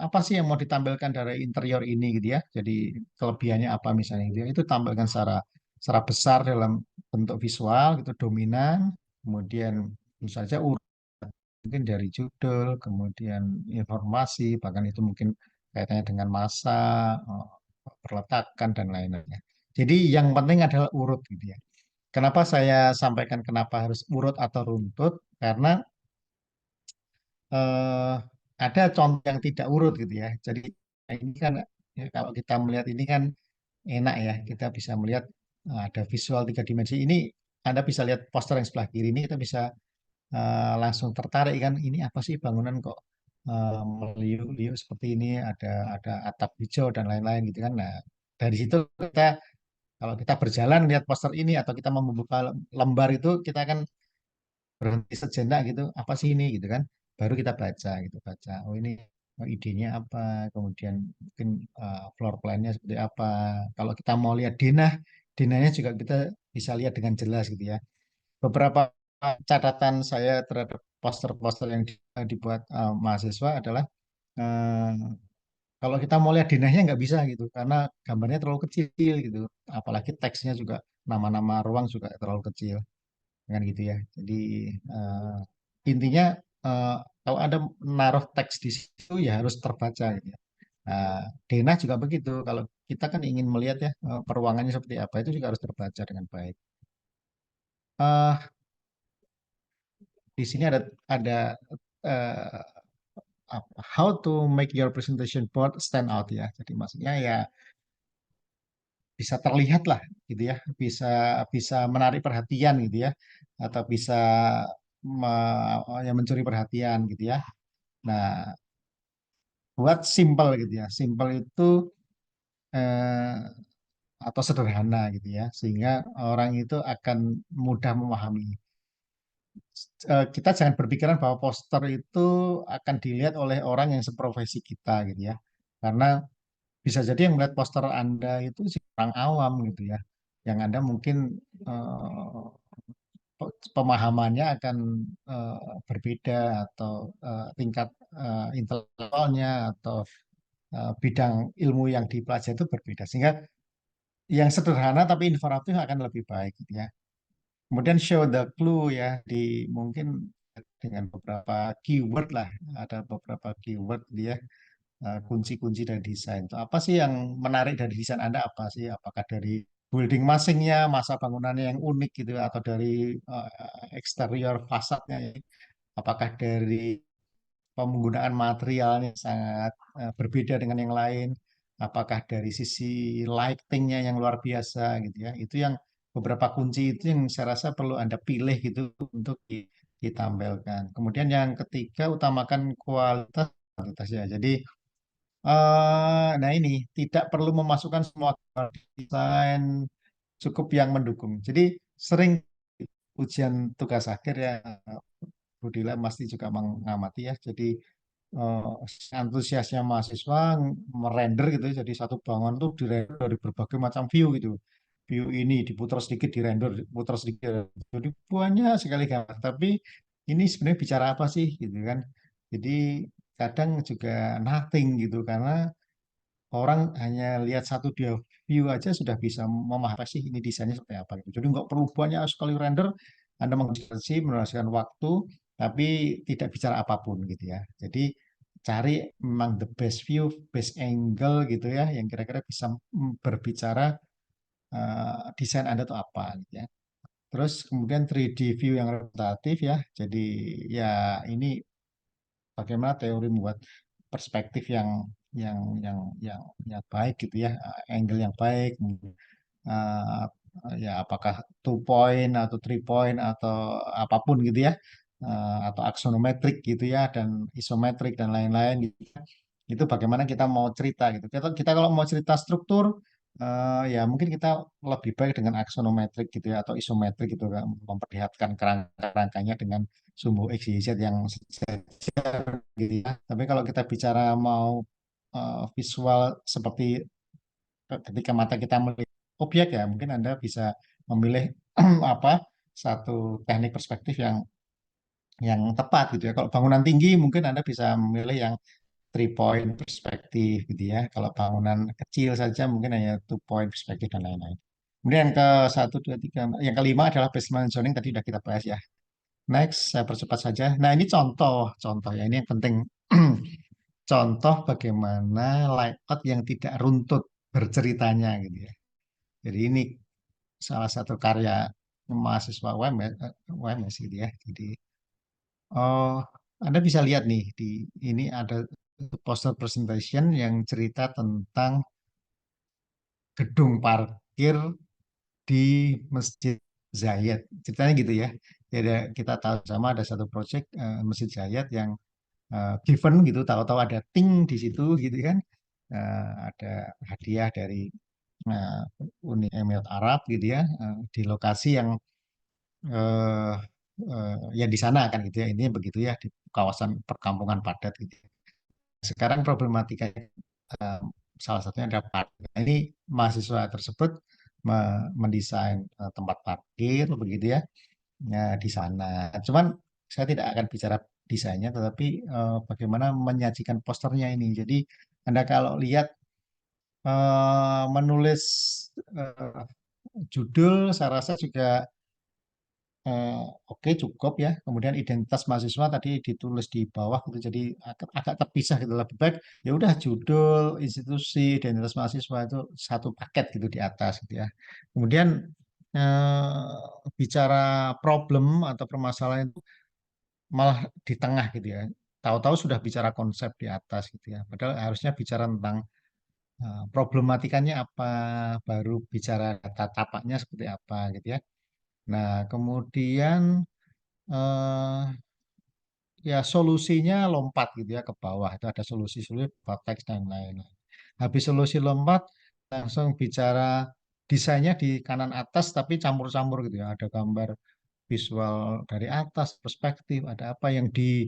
Speaker 1: apa sih yang mau ditampilkan dari interior ini gitu ya? Jadi kelebihannya apa misalnya gitu ya? Itu tampilkan secara secara besar dalam bentuk visual gitu dominan. Kemudian misalnya mungkin dari judul, kemudian informasi, bahkan itu mungkin kaitannya dengan masa, eh, perletakan dan lain-lainnya. Jadi yang penting adalah urut gitu ya. Kenapa saya sampaikan kenapa harus urut atau runtut? Karena eh, ada contoh yang tidak urut gitu ya. Jadi ini kan ya, kalau kita melihat ini kan enak ya. Kita bisa melihat ada visual 3 dimensi. Ini Anda bisa lihat poster yang sebelah kiri ini, kita bisa langsung tertarik kan. Ini apa sih bangunan kok meliuk-liuk seperti ini? Ada atap hijau dan lain-lain gitu kan. Nah dari situ kita Kalau kita berjalan lihat poster ini atau kita membuka lembar itu, kita akan berhenti sejenak gitu, apa sih ini gitu kan, baru kita baca gitu, baca oh ini idenya apa, kemudian mungkin floor plan-nya seperti apa. Kalau kita mau lihat denahnya juga kita bisa lihat dengan jelas gitu ya. Beberapa catatan saya terhadap poster-poster yang dibuat mahasiswa adalah eh, kalau kita mau lihat denahnya nggak bisa gitu karena gambarnya terlalu kecil gitu, apalagi teksnya juga, nama-nama ruang juga terlalu kecil kan gitu ya. Jadi intinya eh, kalau ada naruh teks di situ ya harus terbaca gitu ya. Nah, denah juga begitu. Kalau kita kan ingin melihat ya peruangannya seperti apa, itu juga harus terbaca dengan baik. eh di sini ada eh, how to make your presentation board stand out ya. Jadi maksudnya ya bisa terlihat lah gitu ya, bisa bisa menarik perhatian gitu ya, atau bisa ya mencuri perhatian gitu ya. Nah, buat simple gitu ya. Simple itu eh, atau sederhana gitu ya, sehingga orang itu akan mudah memahami. Kita jangan berpikiran bahwa poster itu akan dilihat oleh orang yang seprofesi kita gitu ya. Karena bisa jadi yang melihat poster Anda itu sih orang awam gitu ya. Yang Anda mungkin eh, pemahamannya akan berbeda, atau tingkat intelektualnya atau bidang ilmu yang dipelajari itu berbeda. Sehingga yang sederhana tapi informatif akan lebih baik gitu ya. Kemudian show the clue ya, di mungkin dengan beberapa keyword lah, ada beberapa keyword dia kunci-kunci dari desain. Itu apa sih yang menarik dari desain Anda, apa sih? Apakah dari building masingnya, masa bangunannya yang unik gitu, atau dari eksterior fasadnya, ya? Apakah dari penggunaan materialnya sangat berbeda dengan yang lain, apakah dari sisi lightingnya yang luar biasa gitu ya. Itu yang beberapa kunci itu yang saya rasa perlu Anda pilih gitu untuk ditampilkan. Kemudian yang ketiga, utamakan kualitas kualitasnya. Jadi nah ini tidak perlu memasukkan semua desain, cukup yang mendukung. Jadi sering ujian tugas akhir ya, Budila pasti juga mengamati ya. Jadi eh, antusiasnya mahasiswa merender gitu ya. Jadi satu bangunan tuh dirender dari berbagai macam view gitu. View ini diputar sedikit dirender, diputar sedikit. Jadi banyak sekali gambar. Tapi ini sebenarnya bicara apa sih gitu kan? Jadi kadang juga nothing gitu, karena orang hanya lihat satu dia view aja sudah bisa memahami sih ini desainnya seperti apa gitu. Jadi nggak perlu banyak sekali render, Anda mengerjakan menghabiskan waktu, tapi tidak bicara apapun gitu ya. Jadi cari memang the best view, best angle gitu ya, yang kira-kira bisa berbicara desain Anda itu apa gitu ya. Terus kemudian 3D view yang representatif ya. Jadi ya ini bagaimana teori membuat perspektif yang yang baik gitu ya, angle yang baik, eh, ya apakah 2 point atau 3 point atau apapun gitu ya, atau aksonometrik gitu ya, dan isometrik dan lain-lain gitu. Itu bagaimana kita mau cerita gitu. Kita kalau mau cerita struktur, ya mungkin kita lebih baik dengan aksonometrik gitu ya, atau isometrik gitu kan, memperlihatkan kerangkanya dengan sumbu X, Y, Z yang gitu ya. Tapi kalau kita bicara mau visual seperti ketika mata kita melihat objek ya, mungkin Anda bisa memilih apa satu teknik perspektif yang tepat gitu ya. Kalau bangunan tinggi mungkin Anda bisa memilih yang 3 point perspektif gitu ya. Kalau bangunan kecil saja mungkin hanya 2 point perspektif dan lain-lain. Kemudian yang ke satu, dua, tiga, yang kelima adalah basement zoning, tadi sudah kita bahas ya. Next, saya percepat saja. Nah, ini contoh ya, ini yang penting. Contoh bagaimana layout yang tidak runtut berceritanya gitu ya. Jadi ini salah satu karya mahasiswa UMS gitu ya. Jadi oh, Anda bisa lihat nih di ini ada poster presentation yang cerita tentang gedung parkir di Masjid Zayed. Ceritanya gitu ya. Jadi kita tahu sama ada satu proyek Masjid Zayed yang given gitu, tahu-tahu ada ting di situ gitu kan. Ada hadiah dari nah, Uni Emirat Arab gitu ya, di lokasi yang eh, ya di sana kan gitu ya, ini begitu ya, di kawasan perkampungan padat gitu. Sekarang problematika eh, salah satunya adalah parkir. Nah, ini mahasiswa tersebut mendesain tempat parkir begitu ya, di sana. Cuman saya tidak akan bicara desainnya, tetapi bagaimana menyajikan posternya ini. Jadi Anda kalau lihat menulis eh, judul, saya rasa juga eh, oke cukup ya. Kemudian identitas mahasiswa tadi ditulis di bawah gitu, jadi agak terpisah gitu. Lebih baik ya udah judul, institusi, identitas mahasiswa itu satu paket gitu di atas gitu ya. Kemudian bicara problem atau permasalahan itu malah di tengah gitu ya. Tahu-tahu sudah bicara konsep di atas gitu ya. Padahal harusnya bicara tentang problematikanya apa, baru bicara tata tapaknya seperti apa gitu ya. Nah, kemudian eh, ya solusinya lompat gitu ya ke bawah. Itu ada solusi-solusi teks dan lain-lain. Habis solusi lompat, langsung bicara desainnya di kanan atas tapi campur-campur gitu ya. Ada gambar visual dari atas, perspektif, ada apa yang di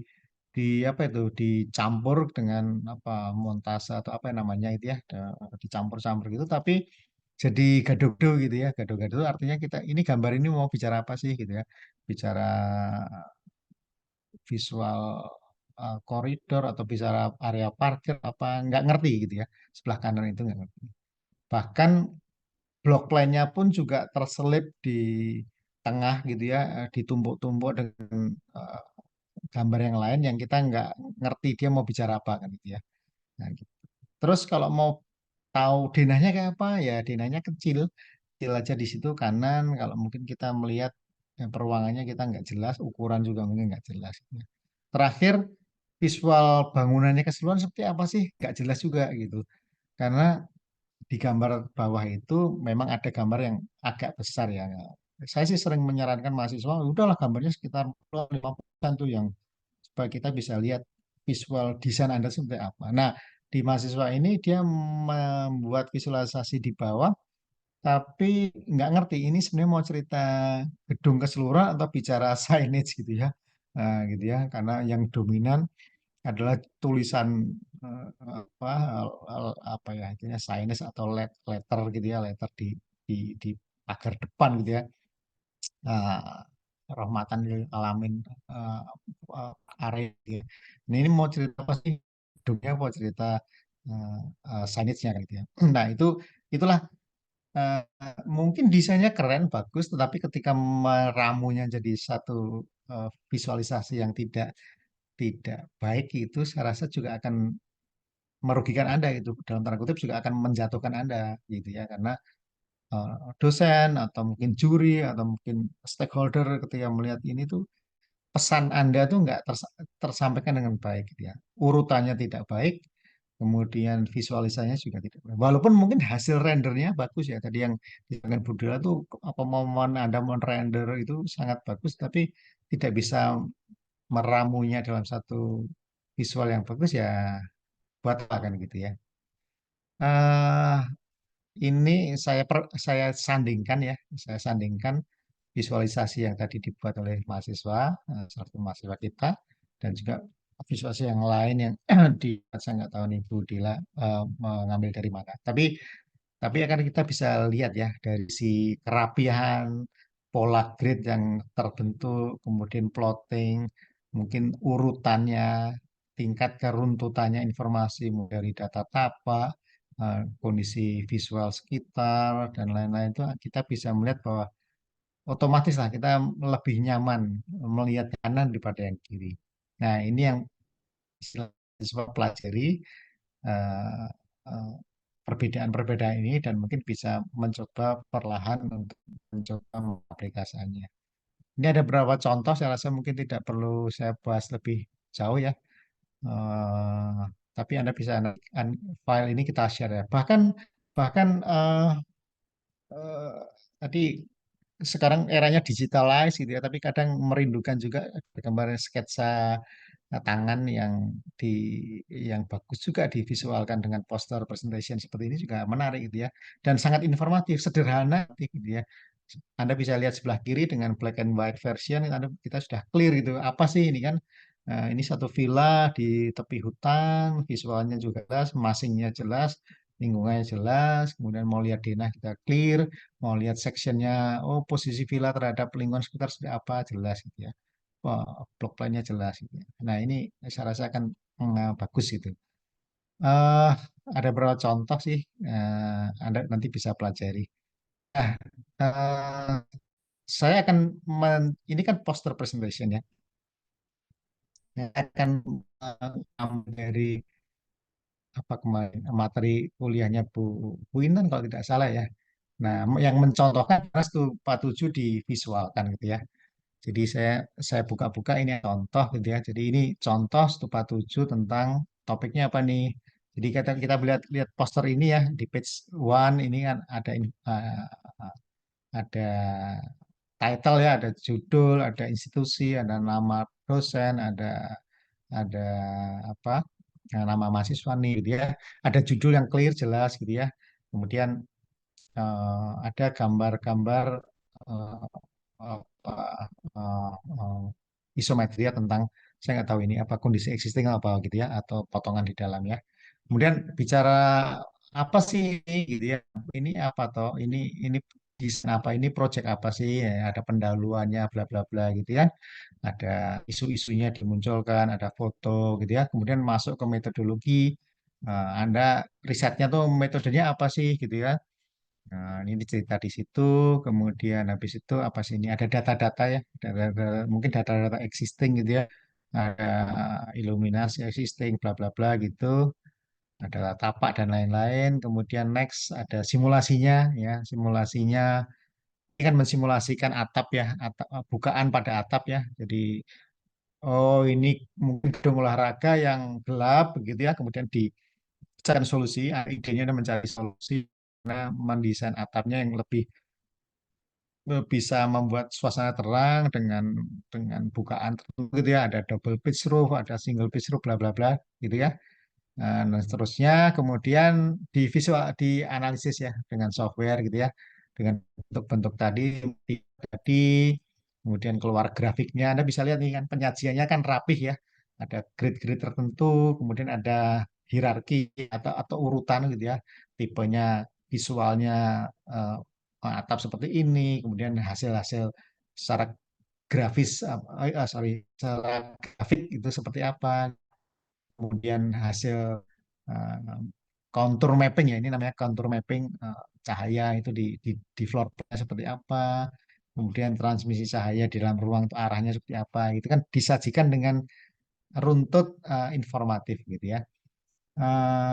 Speaker 1: apa itu dicampur dengan apa montase atau apa namanya itu ya, dicampur-campur gitu tapi jadi gado-gado gitu ya. Gado-gado artinya kita ini gambar ini mau bicara apa sih gitu ya. Bicara visual koridor atau bicara area parkir apa nggak ngerti gitu ya. Sebelah kanan itu nggak ngerti. Bahkan blok plan-nya pun juga terselip di tengah gitu ya, ditumpuk-tumpuk dengan eh, gambar yang lain yang kita nggak ngerti dia mau bicara apa kan gitu ya. Nah, gitu. Terus kalau mau tahu denahnya kayak apa ya, denahnya kecil, kecil aja di situ kanan. Kalau mungkin kita melihat peruangannya kita nggak jelas, ukuran juga mungkin nggak jelas. Terakhir visual bangunannya keseluruhan seperti apa sih? Nggak jelas juga gitu. Karena di gambar bawah itu memang ada gambar yang agak besar ya. Saya sih sering menyarankan mahasiswa, udahlah gambarnya sekitar 50% tuh yang supaya kita bisa lihat visual desain Anda seperti apa. Nah, di mahasiswa ini dia membuat visualisasi di bawah, tapi nggak ngerti ini sebenarnya mau cerita gedung keseluruhan atau bicara signage gitu ya. Nah, gitu ya, karena yang dominan adalah tulisan apa apa ya intinya signage atau letter gitu ya, letter di pagar depan gitu ya. eh, Rahmatan lil alamin, eh, area gitu ya. Nah, ini mau cerita apa sih? Dunia mau cerita signage-nya kan gitu ya. Nah, itulah eh, mungkin desainnya keren, bagus, tetapi ketika meramunya jadi satu visualisasi yang tidak baik itu saya rasa juga akan merugikan Anda itu dalam tanda kutip juga akan menjatuhkan Anda gitu ya karena dosen atau mungkin juri atau mungkin stakeholder ketika melihat ini tuh pesan Anda tuh nggak tersampaikan dengan baik gitu ya. Urutannya tidak baik, kemudian visualisasinya juga tidak baik. Walaupun mungkin hasil rendernya bagus ya. Tadi yang dengan Budaya tuh apa momen Anda mau render itu sangat bagus, tapi tidak bisa meramunya dalam satu visual yang bagus ya buat apa kan gitu ya. eh ini saya sandingkan ya, saya sandingkan visualisasi yang tadi dibuat oleh mahasiswa, satu mahasiswa kita, dan juga visualisasi yang lain yang di saya nggak tahu nih Bu Dila mengambil dari mana. Tapi akan kita bisa lihat ya dari si kerapihan, pola grid yang terbentuk, kemudian plotting, mungkin urutannya, tingkat keruntutannya informasi mulai dari data tapak, kondisi visual sekitar dan lain-lain itu kita bisa melihat bahwa otomatis lah kita lebih nyaman melihat kanan daripada yang kiri. Nah, ini yang siswa pelajari eh, eh, perbedaan-perbedaan ini dan mungkin bisa mencoba perlahan untuk mencoba mengaplikasikannya. Ini ada beberapa contoh, saya rasa mungkin tidak perlu saya bahas lebih jauh ya. Eh, tapi Anda bisa file ini kita share ya. Bahkan bahkan eh, tadi sekarang eranya digitalize gitu ya, tapi kadang merindukan juga gambar sketsa tangan yang bagus juga divisualkan dengan poster presentation seperti ini juga menarik gitu ya, dan sangat informatif, sederhana gitu ya. Anda bisa lihat sebelah kiri dengan black and white version, kita sudah clear gitu. Apa sih ini kan? Ini satu villa di tepi hutan, visualnya juga jelas, masingnya jelas, lingkungannya jelas. Kemudian mau lihat denah kita clear, mau lihat sectionnya, oh posisi villa terhadap lingkungan sekitar sudah apa jelas gitu ya. Wah, block plan-nya jelas gitu ya. Nah ini saya rasa akan bagus gitu. eh ada beberapa contoh sih, Anda nanti bisa pelajari. Nah, eh, saya akan ini kan poster presentation ya. Saya akan ambil dari apa kemarin materi kuliahnya Bu Intan kalau tidak salah ya. Nah, yang mencontohkan adalah Stupa 7 divisualkan gitu ya. Jadi saya buka-buka ini contoh gitu ya. Jadi ini contoh Stupa 7 tentang topiknya apa nih. Jadi kita kita lihat lihat poster ini ya di page one ini kan ada title ya, ada judul, ada institusi, ada nama dosen, ada apa nama mahasiswa nih gitu ya. Ada judul yang clear jelas gitu ya. Kemudian ada gambar-gambar eh, apa isometria tentang saya nggak tahu ini apa kondisi existing apa gitu ya atau potongan di dalam ya. Kemudian bicara apa sih ini gitu ya. Ini apa toh? Ini desain apa ini project apa sih? Ya, ada pendahuluannya bla bla bla gitu ya. Ada isu-isunya dimunculkan, ada foto gitu ya. Kemudian masuk ke metodologi. Anda risetnya tuh metodenya apa sih gitu ya. Nah, ini cerita di situ, kemudian habis itu apa sih ini ada data-data ya, mungkin data-data existing gitu ya, ada iluminasi existing, bla bla bla gitu, ada tapak dan lain-lain. Kemudian next ada simulasinya ya, simulasinya ini kan mensimulasikan atap ya, bukaan pada atap ya. Jadi oh ini mungkin gedung olahraga yang gelap begitu ya, kemudian dicarikan solusi, idenya adalah mencari solusi karena mendesain atapnya yang lebih bisa membuat suasana terang dengan bukaan tertentu gitu ya, ada double pitch roof, ada single pitch roof, bla bla bla gitu ya. Nah, seterusnya kemudian di visual di analisis ya dengan software gitu ya, dengan bentuk-bentuk tadi kemudian keluar grafiknya. Anda bisa lihat nih kan penyajiannya kan rapih ya, ada grid-grid tertentu, kemudian ada hierarki atau urutan gitu ya, tipenya visualnya eh, atap seperti ini, kemudian hasil-hasil secara grafis, sorry, secara grafik itu seperti apa, kemudian hasil eh, contour mapping ya, ini namanya contour mapping, cahaya itu di floor plan seperti apa, kemudian transmisi cahaya di dalam ruang itu arahnya seperti apa, itu kan disajikan dengan runtut informatif gitu ya.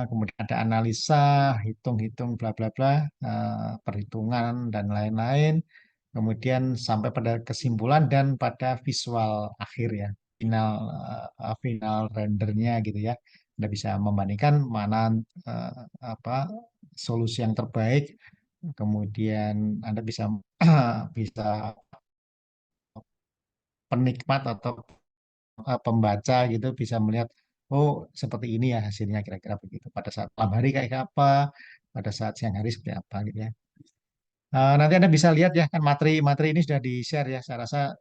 Speaker 1: Kemudian ada analisa, hitung-hitung, bla bla bla, perhitungan dan lain-lain. Kemudian sampai pada kesimpulan dan pada visual akhir ya, final final rendernya gitu ya. Anda bisa membandingkan mana eh, apa solusi yang terbaik. Kemudian Anda bisa bisa penikmat atau pembaca gitu bisa melihat oh seperti ini ya hasilnya kira-kira begitu pada saat malam hari kayak apa, pada saat siang hari seperti apa gitu ya. Nanti Anda bisa lihat ya kan materi-materi ini sudah di-share ya. Saya rasa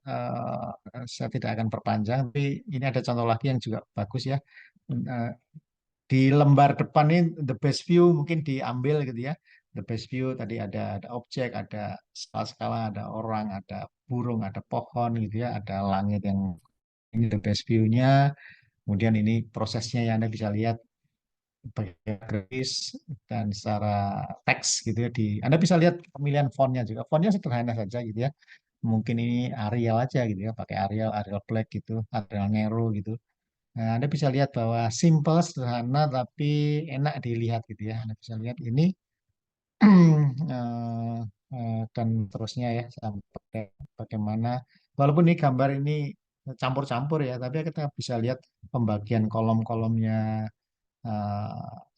Speaker 1: saya tidak akan perpanjang, tapi ini ada contoh lagi yang juga bagus ya. Eh, di lembar depan ini the best view mungkin diambil gitu ya. The best view tadi ada objek, ada skala-skala, ada orang, ada burung, ada pohon gitu ya, ada langit yang ini the best view-nya. Kemudian ini prosesnya yang Anda bisa lihat bagian grafis dan secara teks gitu ya. Anda bisa lihat pemilihan fontnya juga. Fontnya sederhana saja gitu ya. Mungkin ini Arial aja gitu ya, pakai Arial, Arial Black gitu, Arial Nero gitu. Nah, Anda bisa lihat bahwa simple, sederhana, tapi enak dilihat gitu ya. Anda bisa lihat ini dan terusnya ya sampai bagaimana. Walaupun ini gambar ini campur-campur ya, tapi kita bisa lihat pembagian kolom-kolomnya,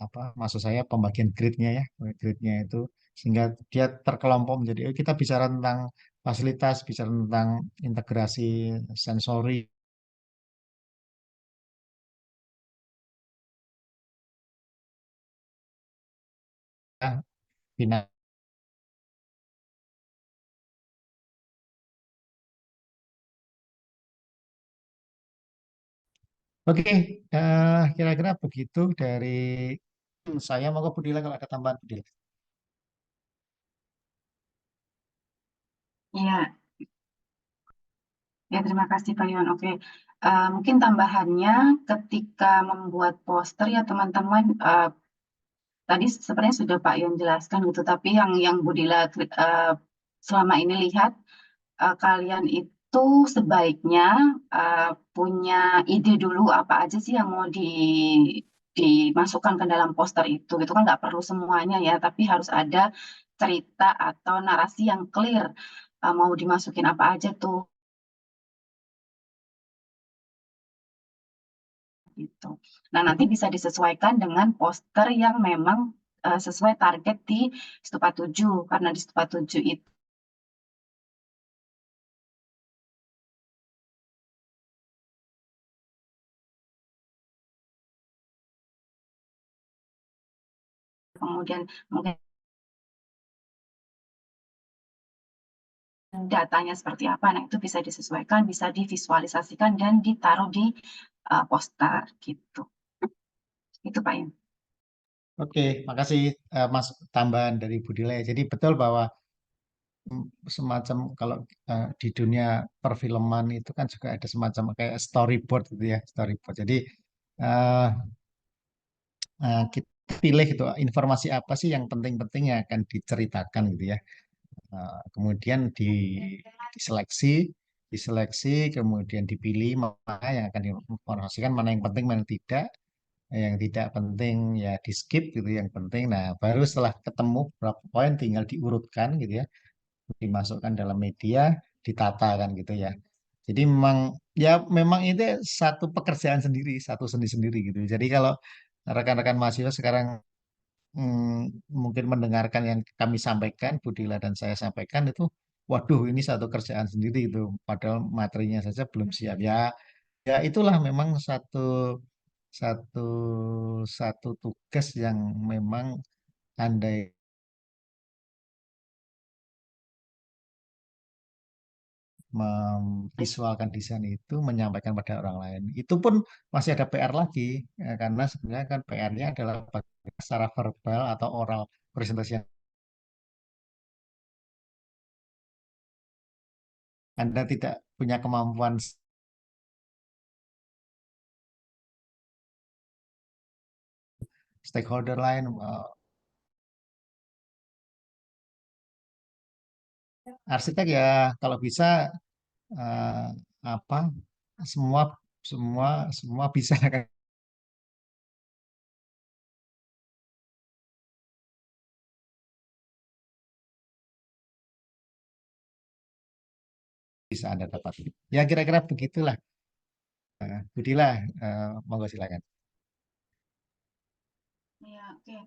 Speaker 1: apa maksud saya pembagian gridnya ya, gridnya itu sehingga dia terkelompok menjadi kita bicara tentang fasilitas, bicara tentang integrasi sensori final. Oke, kira-kira begitu dari saya. Mau ke Budila kalau ada tambahan Budila.
Speaker 3: Iya, ya terima kasih Pak Yon. Oke, mungkin tambahannya ketika membuat poster ya teman-teman, tadi sebenarnya sudah Pak Yon jelaskan gitu, tapi yang Budila selama ini lihat, kalian itu sebaiknya punya ide dulu apa aja sih yang mau dimasukkan ke dalam poster itu gitu kan, nggak perlu semuanya ya, tapi harus ada cerita atau narasi yang clear, mau dimasukin apa aja tuh gitu. Nah, nanti bisa disesuaikan dengan poster yang memang sesuai target di Stupa 7, karena di Stupa 7 itu kemudian mungkin datanya seperti apa, nah itu bisa disesuaikan, bisa divisualisasikan dan ditaruh di poster gitu. Itu Pak Yan.
Speaker 1: Oke, makasih Mas tambahan dari Budila. Jadi betul bahwa semacam kalau di dunia perfilman itu kan juga ada semacam kayak storyboard gitu ya, storyboard. Jadi eh, kita pilih itu informasi apa sih yang penting-penting yang akan diceritakan gitu ya. Kemudian diseleksi, diseleksi, kemudian dipilih mana yang akan diinformasikan, mana yang penting, mana yang tidak penting ya di skip gitu, yang penting. Nah, baru setelah ketemu beberapa poin tinggal diurutkan gitu ya, dimasukkan dalam media, ditata kan gitu ya. Jadi memang ya memang itu satu pekerjaan sendiri, satu seni sendiri gitu. Jadi kalau rekan-rekan mahasiswa sekarang mungkin mendengarkan yang kami sampaikan, Budila dan saya sampaikan itu, waduh ini satu kerjaan sendiri itu, padahal materinya saja belum siap. Ya, ya itulah memang satu satu satu tugas yang memang andai memvisualkan desain itu menyampaikan pada orang lain. Itu pun masih ada PR lagi, karena sebenarnya kan PR-nya adalah bagaimana secara verbal atau oral presentasi yang Anda tidak punya kemampuan stakeholder lain, arsitek ya kalau bisa eh, apa semua semua semua bisa kan, bisa Anda dapat. Ya kira-kira begitulah. Budila, monggo silakan.
Speaker 3: Ya, oke.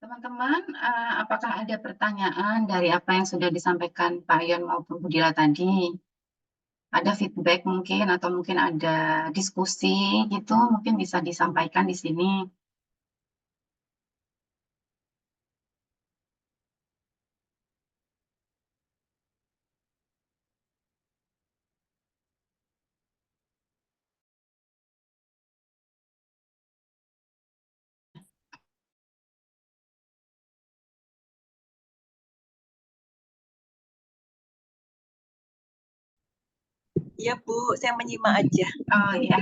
Speaker 3: Teman-teman, apakah ada pertanyaan dari apa yang sudah disampaikan Pak Yon maupun Budila tadi? Ada feedback mungkin atau mungkin ada diskusi gitu, mungkin bisa disampaikan di sini.
Speaker 4: Iya Bu, saya menyimak aja.
Speaker 3: Oh iya,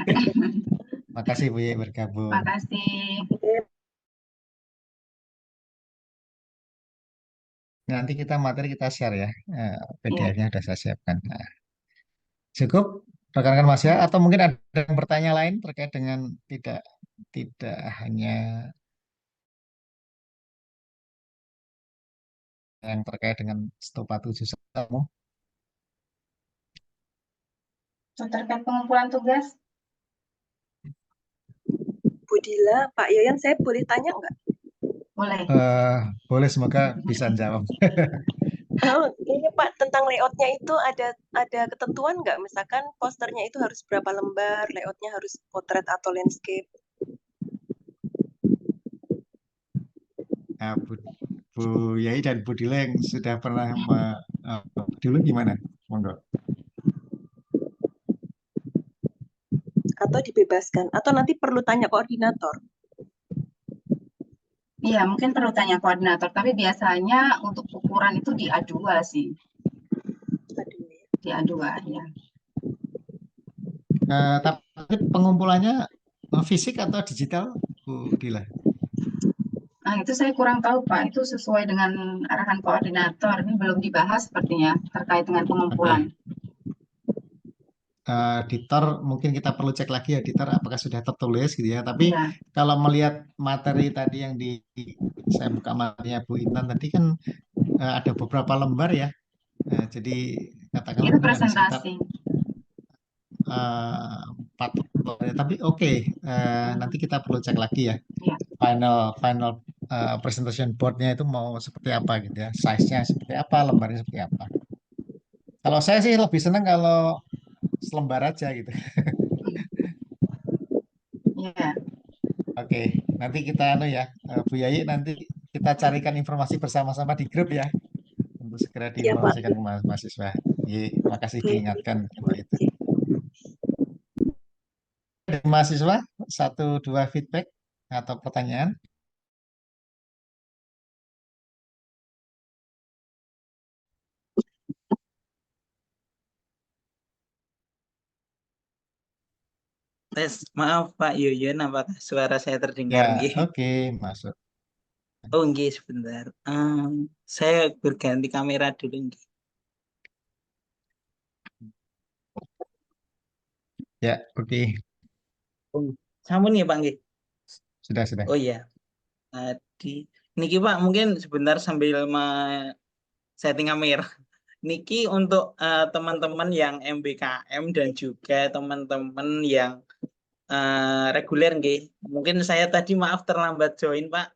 Speaker 1: Makasih Bu Ye bergabung.
Speaker 3: makasih.
Speaker 1: Nanti kita materi kita share ya.
Speaker 3: Iya.
Speaker 1: PDF-nya sudah saya siapkan. Nah, cukup rekan-rekan Mas ya, atau mungkin ada yang bertanya lain terkait dengan tidak tidak hanya yang terkait dengan Stupa 7 kamu.
Speaker 3: Terkait pengumpulan tugas?
Speaker 4: Budila, Pak Yayan, saya boleh tanya nggak?
Speaker 3: Boleh.
Speaker 1: Boleh, semoga bisa jawab.
Speaker 4: Oh, ini Pak, tentang layoutnya itu ada ketentuan nggak? Misalkan posternya itu harus berapa lembar, layoutnya harus potret atau landscape?
Speaker 1: Nah, Bu Yai dan Bu Dila yang sudah pernah dulu gimana? Monggo.
Speaker 4: Atau dibebaskan? Atau nanti perlu tanya koordinator?
Speaker 3: Iya, mungkin perlu tanya koordinator, tapi biasanya untuk ukuran itu di A2 sih,
Speaker 4: Aduh, ya.
Speaker 3: di A2 ya.
Speaker 1: Tapi pengumpulannya fisik atau digital, Bu Dila?
Speaker 3: Nah, itu saya kurang tahu, Pak. Itu sesuai dengan arahan koordinator. Ini belum dibahas sepertinya terkait dengan pengumpulan.
Speaker 1: Oke. Editor mungkin kita perlu cek lagi ya, editor apakah sudah tertulis gitu ya. Tapi
Speaker 3: Iya,
Speaker 1: kalau melihat materi tadi yang saya buka materinya Bu Intan tadi kan ada beberapa lembar ya. Jadi katakanlah
Speaker 3: itu
Speaker 1: mungkin ada sekitar
Speaker 3: presentasi.
Speaker 1: 4 lembar ya. Tapi oke, nanti kita perlu cek lagi ya.
Speaker 3: Iya.
Speaker 1: Final final presentation boardnya itu mau seperti apa gitu ya. Size-nya seperti apa, lembarnya seperti apa. Kalau saya sih lebih senang kalau selembar aja gitu.
Speaker 3: Iya,
Speaker 1: Oke, nanti kita ya, Bu Yayi, nanti kita carikan informasi bersama-sama di grup ya, untuk segera
Speaker 4: Iya, Pak.
Speaker 1: diinformasikan ke mahasiswa. Iya, makasih
Speaker 4: Oke,
Speaker 1: diingatkan untuk itu.
Speaker 4: oke.
Speaker 1: Dari mahasiswa, 1-2 feedback atau pertanyaan.
Speaker 5: Tes, maaf Pak Yuyun, apakah suara saya terdengar
Speaker 1: Ya,
Speaker 5: nggih?
Speaker 1: oke, masuk.
Speaker 5: Oh nggih, sebentar. Saya berganti kamera dulu nggih.
Speaker 1: Ya, oke,
Speaker 5: Oh, sampun ya Pak nggih.
Speaker 1: sudah.
Speaker 5: Oh iya, tadi niki Pak mungkin sebentar sambil setting kamera. Niki untuk teman-teman yang MBKM dan juga teman-teman yang reguler nggih. Mungkin saya tadi maaf terlambat join Pak.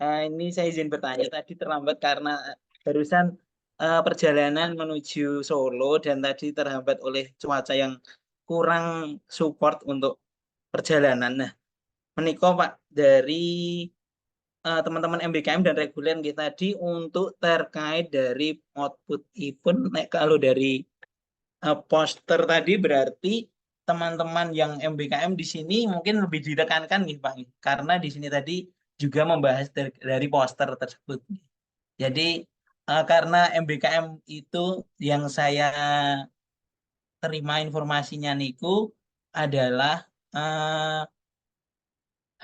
Speaker 5: Ini saya izin bertanya tadi terlambat karena barusan perjalanan menuju Solo dan tadi terhambat oleh cuaca yang kurang support untuk perjalanan. Nah, menika Pak dari teman-teman MBKM dan reguler kita tadi untuk terkait dari output event, kalau dari poster tadi berarti teman-teman yang MBKM di sini mungkin lebih ditekankan nih Pak, karena di sini tadi juga membahas dari poster tersebut. Jadi karena MBKM itu yang saya terima informasinya niku adalah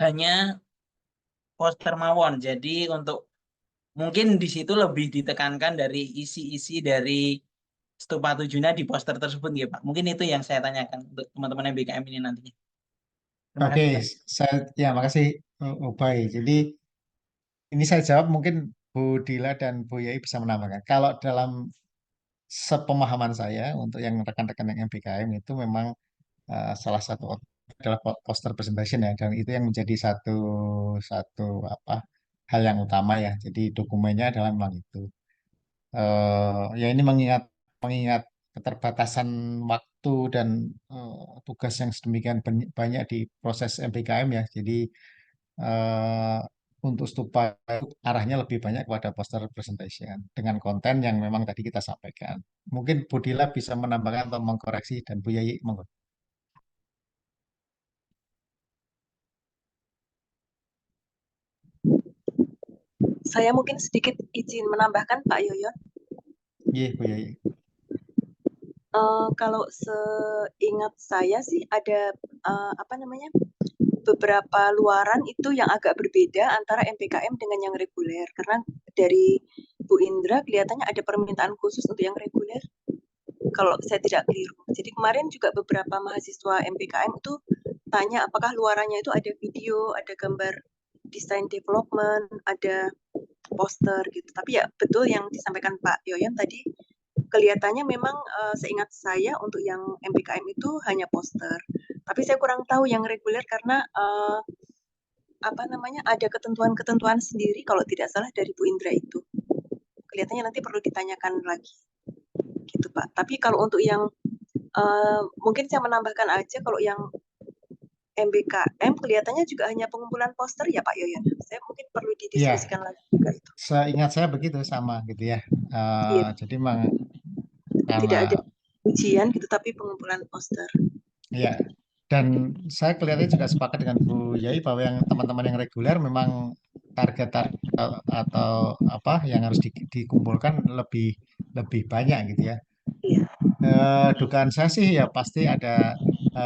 Speaker 5: hanya poster mawon. Jadi untuk mungkin di situ lebih ditekankan dari isi-isi dari Stupa Tujuna di poster tersebut ya Pak. Mungkin itu yang saya tanyakan untuk teman-teman MBKM ini nantinya. Terima
Speaker 1: Oke,
Speaker 5: kasih Pak.
Speaker 1: makasih Ubay. Jadi ini saya jawab mungkin Bu Dila dan Bu Yai bisa menambahkan. Kalau dalam sepemahaman saya untuk yang rekan-rekan yang MBKM itu memang salah satu adalah poster presentation ya, dan itu yang menjadi satu satu apa hal yang utama ya. Jadi dokumennya adalah memang itu. Ya ini mengingat mengingat keterbatasan waktu dan tugas yang sedemikian banyak di proses MPKM ya. Jadi eh, untuk Stupa itu arahnya lebih banyak kepada poster presentation dengan konten yang memang tadi kita sampaikan. Mungkin Bu Dila bisa menambahkan atau mengkoreksi dan Bu Yayi monggo.
Speaker 4: Saya mungkin sedikit izin menambahkan Pak Yoyo.
Speaker 1: Iya, Bu Yayi.
Speaker 4: Kalau seingat saya sih ada apa namanya beberapa luaran itu yang agak berbeda antara MPKM dengan yang reguler. Karena dari Bu Indra kelihatannya ada permintaan khusus untuk yang reguler. Kalau saya tidak keliru. Jadi kemarin juga beberapa mahasiswa MPKM itu tanya apakah luarannya itu ada video, ada gambar desain development, ada poster gitu. Tapi ya betul yang disampaikan Pak Yoyan tadi, kelihatannya memang seingat saya untuk yang MPKM itu hanya poster. Tapi saya kurang tahu yang reguler karena apa namanya ada ketentuan-ketentuan sendiri kalau tidak salah dari Bu Indra itu. Kelihatannya nanti perlu ditanyakan lagi. Gitu Pak. Tapi kalau untuk yang mungkin saya menambahkan aja kalau yang MBKM kelihatannya juga hanya pengumpulan poster ya Pak Yoyon. Saya mungkin perlu
Speaker 1: Iya,
Speaker 4: didiskusikan lagi juga itu.
Speaker 1: seingat saya begitu sama gitu ya.
Speaker 4: Iya,
Speaker 1: Jadi memang
Speaker 4: tidak ada
Speaker 1: karena
Speaker 4: ujian gitu tapi pengumpulan poster.
Speaker 1: ya, dan saya kelihatannya juga sepakat dengan Bu Yai bahwa yang teman-teman yang reguler memang target atau apa yang harus dikumpulkan lebih lebih banyak gitu ya.
Speaker 4: Iya,
Speaker 1: Dugaan saya sih ya pasti ada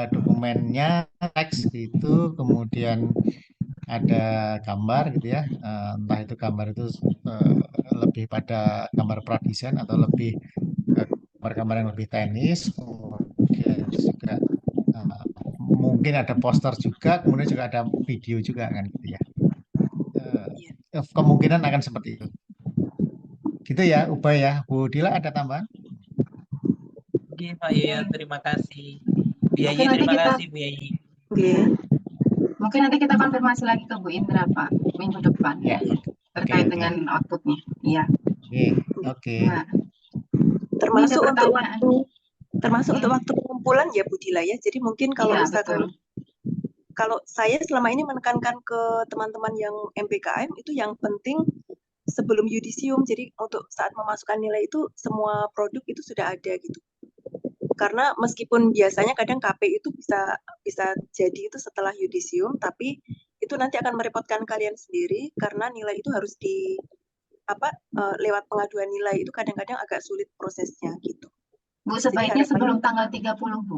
Speaker 1: dokumennya, teks gitu, kemudian ada gambar gitu ya. Entah itu gambar itu eh, lebih pada gambar pradesain atau lebih gambar-gambar yang lebih teknis, kemudian juga eh, mungkin ada poster juga, kemudian juga ada video juga kan gitu ya.
Speaker 4: iya.
Speaker 1: Kemungkinan akan seperti itu. Gitu ya, Ubay ya. Bu Dila ada tambahan?
Speaker 5: Oke, Pak Yoyon, terima kasih. Bu Yayi,
Speaker 3: Mungkin nanti
Speaker 5: terima
Speaker 3: kita
Speaker 5: kasih Bu Yayi.
Speaker 4: Oke.
Speaker 3: mungkin nanti kita konfirmasi lagi ke Bu Indra Pak minggu depan
Speaker 1: Ya,
Speaker 3: ya
Speaker 1: oke,
Speaker 3: terkait
Speaker 1: oke.
Speaker 3: dengan outputnya. Iya.
Speaker 1: Oke, oke.
Speaker 3: Nah, ini ada
Speaker 4: Termasuk untuk
Speaker 3: pertanyaan.
Speaker 4: untuk waktu pengumpulan ya Bu Dila ya. Jadi mungkin kalau
Speaker 3: Iya,
Speaker 4: misalkan
Speaker 3: betul.
Speaker 4: kalau saya selama ini menekankan ke teman-teman yang MBKM itu yang penting sebelum yudisium. Jadi untuk saat memasukkan nilai itu semua produk itu sudah ada gitu. Karena meskipun biasanya kadang KP itu bisa jadi itu setelah yudisium, tapi itu nanti akan merepotkan kalian sendiri karena nilai itu harus lewat pengaduan nilai itu kadang-kadang agak sulit prosesnya gitu.
Speaker 3: Bu,
Speaker 4: Jadi
Speaker 3: sebaiknya
Speaker 4: harapannya
Speaker 3: sebelum tanggal 30, Bu.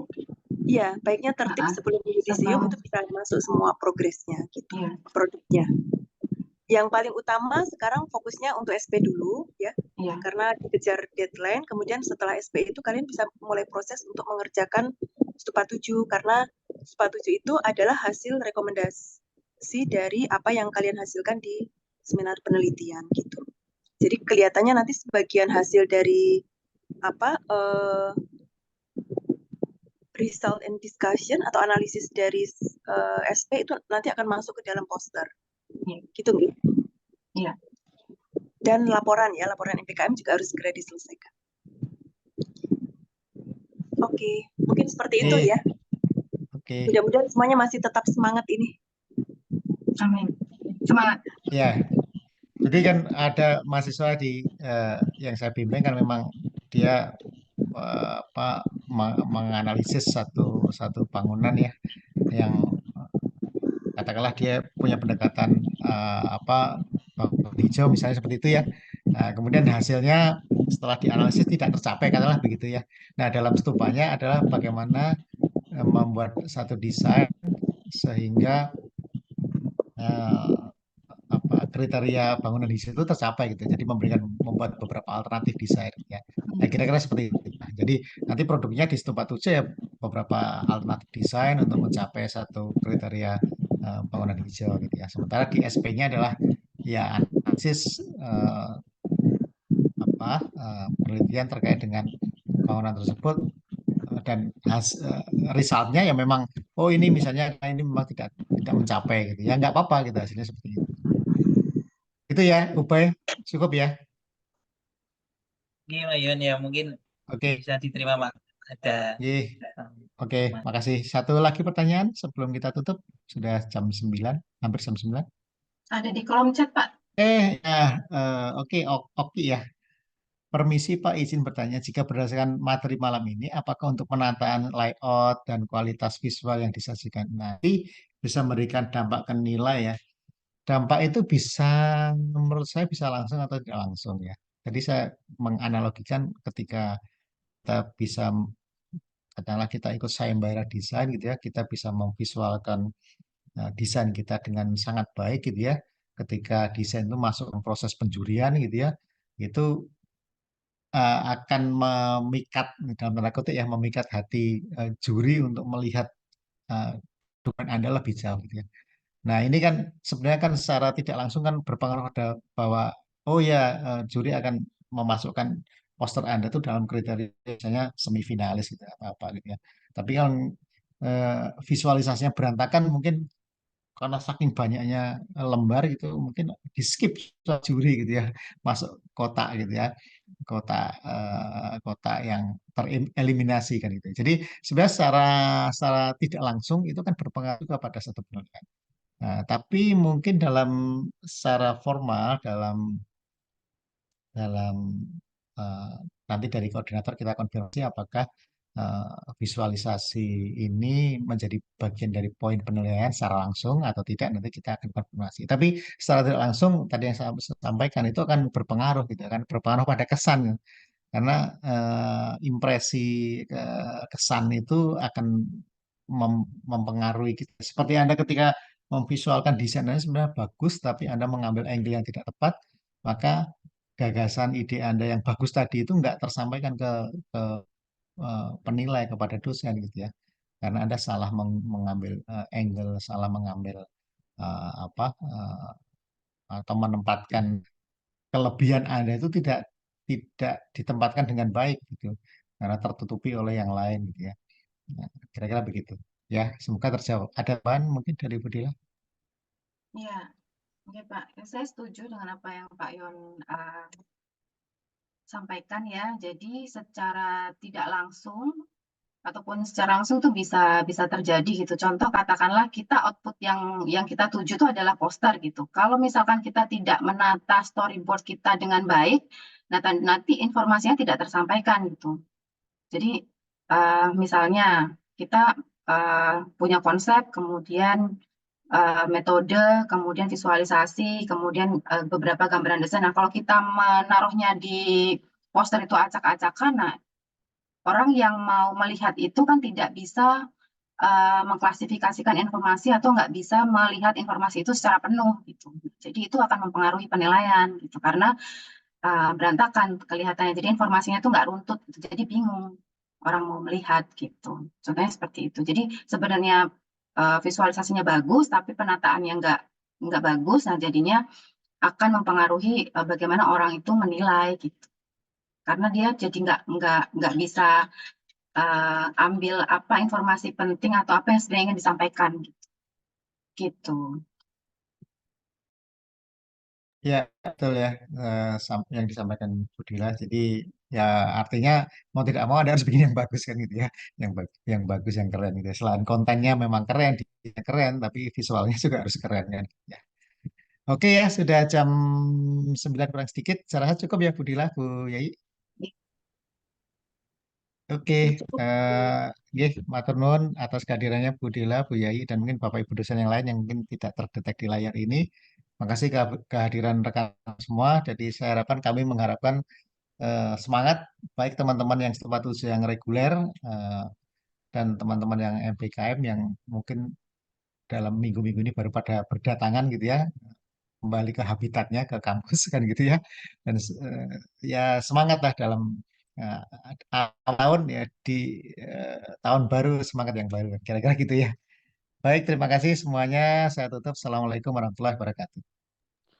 Speaker 4: iya, baiknya tertib sebelum yudisium
Speaker 3: sebelum-
Speaker 4: itu bisa masuk semua progresnya gitu,
Speaker 3: Iya.
Speaker 4: produknya. Yang paling utama sekarang fokusnya untuk SP dulu ya,
Speaker 3: Iya.
Speaker 4: karena dikejar deadline. Kemudian setelah SP itu kalian bisa mulai proses untuk mengerjakan Stupa 7 karena Stupa 7 itu adalah hasil rekomendasi dari apa yang kalian hasilkan di seminar penelitian gitu. Jadi kelihatannya nanti sebagian hasil dari result and discussion atau analisis dari SP itu nanti akan masuk ke dalam poster.
Speaker 3: Iya.
Speaker 4: Gitu nggih?
Speaker 3: Iya.
Speaker 4: Dan laporan MPKM juga harus segera diselesaikan. Oke, mungkin seperti itu
Speaker 1: Oke.
Speaker 4: ya.
Speaker 1: Oke.
Speaker 4: Mudah-mudahan semuanya masih tetap semangat ini.
Speaker 3: Amin. Semangat.
Speaker 1: Ya, jadi kan ada mahasiswa yang saya bimbing kan memang dia menganalisis satu bangunan ya yang katakanlah dia punya pendekatan bangun hijau misalnya seperti itu ya. Nah, kemudian hasilnya setelah dianalisis tidak tercapai katakanlah begitu ya. Nah, dalam stupanya adalah bagaimana membuat satu desain sehingga eh, kriteria bangunan di situ tercapai gitu. Jadi membuat beberapa alternatif desain ya. Nah, kira-kira seperti itu. Nah, jadi nanti produknya di tempat uji ya beberapa alternatif desain untuk mencapai satu kriteria bangunan hijau gitu ya. Sementara di SP-nya adalah ya analisis penelitian terkait dengan bangunan tersebut dan resultnya ya memang oh ini misalnya ini memang tidak tidak mencapai gitu ya nggak apa-apa gitu hasilnya seperti itu. Itu ya, Ubay, cukup ya.
Speaker 5: Oke, Pak Yoyon, ya mungkin
Speaker 1: Oke,
Speaker 5: bisa diterima Pak. Ada
Speaker 1: Ye. Oke, makasih. Satu lagi pertanyaan sebelum kita tutup. Sudah jam 9, hampir jam 9.
Speaker 3: Ada di kolom chat, Pak.
Speaker 1: Oke, Oki ya. Permisi Pak, izin bertanya, jika berdasarkan materi malam ini, apakah untuk penataan layout dan kualitas visual yang disajikan nanti bisa memberikan dampak ke nilai ya? Dampak itu bisa, menurut saya bisa langsung atau tidak langsung ya. Jadi saya menganalogikan ketika kita bisa katakanlah kita ikut sayembara desain gitu ya, kita bisa memvisualkan desain kita dengan sangat baik gitu ya. Ketika desain itu masuk ke proses penjurian gitu ya, itu akan memikat dalam tanda kutip ya memikat hati juri untuk melihat uh, dokumen Anda lebih jauh gitu ya. Nah, ini kan sebenarnya kan secara tidak langsung kan berpengaruh pada bahwa oh ya juri akan memasukkan poster Anda tuh dalam kriteria misalnya semifinalis gitu apa gitu ya. Tapi kalau visualisasinya berantakan mungkin karena saking banyaknya lembar gitu mungkin di skip sama juri gitu ya, masuk kotak gitu ya, kotak yang tereliminasi kan gitu. Jadi sebenarnya secara tidak langsung itu kan berpengaruh juga pada satu penilaian. Nah, tapi mungkin dalam secara formal dalam dalam eh, nanti dari koordinator kita konfirmasi apakah visualisasi ini menjadi bagian dari poin penilaian secara langsung atau tidak, nanti kita akan konfirmasi. Tapi secara tidak langsung tadi yang saya sampaikan itu akan berpengaruh gitu kan, berpengaruh pada kesan karena impresi kesan itu akan mempengaruhi kita. Seperti Anda ketika memvisualkan desainnya sebenarnya bagus, tapi Anda mengambil angle yang tidak tepat, maka gagasan ide Anda yang bagus tadi itu nggak tersampaikan ke penilai kepada dosen gitu ya. Karena Anda salah mengambil angle, salah mengambil apa atau menempatkan kelebihan Anda itu tidak ditempatkan dengan baik gitu. Karena tertutupi oleh yang lain gitu ya. Nah, kira-kira begitu. Ya, semoga terjawab. Ada bahan mungkin dari Budila?
Speaker 3: Ya, oke Pak. Saya setuju dengan apa yang Pak Yon sampaikan ya. Jadi secara tidak langsung ataupun secara langsung tuh bisa terjadi gitu. Contoh katakanlah kita output yang kita tuju itu adalah poster gitu. Kalau misalkan kita tidak menata storyboard kita dengan baik, nanti informasinya tidak tersampaikan gitu. Jadi misalnya kita punya konsep, kemudian metode, kemudian visualisasi, kemudian beberapa gambaran desain. Nah, kalau kita menaruhnya di poster itu acak-acakan, nah orang yang mau melihat itu kan tidak bisa mengklasifikasikan informasi atau nggak bisa melihat informasi itu secara penuh gitu. Jadi itu akan mempengaruhi penilaian gitu karena berantakan kelihatannya. Jadi informasinya itu nggak runtut gitu. Jadi bingung orang mau melihat gitu. Contohnya seperti itu. Jadi sebenarnya visualisasinya bagus tapi penataannya nggak bagus. Nah jadinya akan mempengaruhi bagaimana orang itu menilai gitu. Karena dia jadi nggak bisa ambil apa informasi penting atau apa yang sebenarnya ingin disampaikan gitu.
Speaker 1: Ya, betul ya, yang disampaikan Budila. Jadi ya artinya mau tidak mau ada harus bikin yang bagus kan gitu ya, yang bagus, yang keren gitu. Ya. Selain kontennya memang keren, keren, tapi visualnya juga harus keren kan. Ya. Oke ya, sudah jam 9 kurang sedikit. Saya rasa cukup ya Budila, Bu Yai. Oke,
Speaker 4: Ya, cukup.
Speaker 1: nggih, matur nuwun atas kehadirannya Bu Dila, Bu Yai, dan mungkin Bapak Ibu dosen yang lain yang mungkin tidak terdetek di layar ini. Makasih kehadiran rekan semua. Jadi saya mengharapkan semangat baik teman-teman yang status usia yang reguler dan teman-teman yang MPKM yang mungkin dalam minggu-minggu ini baru pada berdatangan gitu ya, kembali ke habitatnya, ke kampus kan gitu ya. Dan ya semangat lah dalam eh, awal tahun ya di tahun baru, semangat yang baru. Kira-kira gitu ya. Baik, terima kasih semuanya. Saya tutup. Assalamualaikum warahmatullahi wabarakatuh.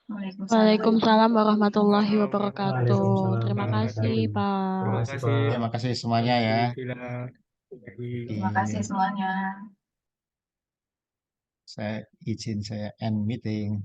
Speaker 6: Waalaikumsalam warahmatullahi wabarakatuh.
Speaker 7: Waalaikumsalam
Speaker 6: Terima kasih,
Speaker 7: warahmatullahi
Speaker 6: Pak.
Speaker 7: Terima kasih.
Speaker 1: Terima kasih semuanya ya.
Speaker 3: Terima kasih semuanya.
Speaker 1: Saya izin saya end meeting.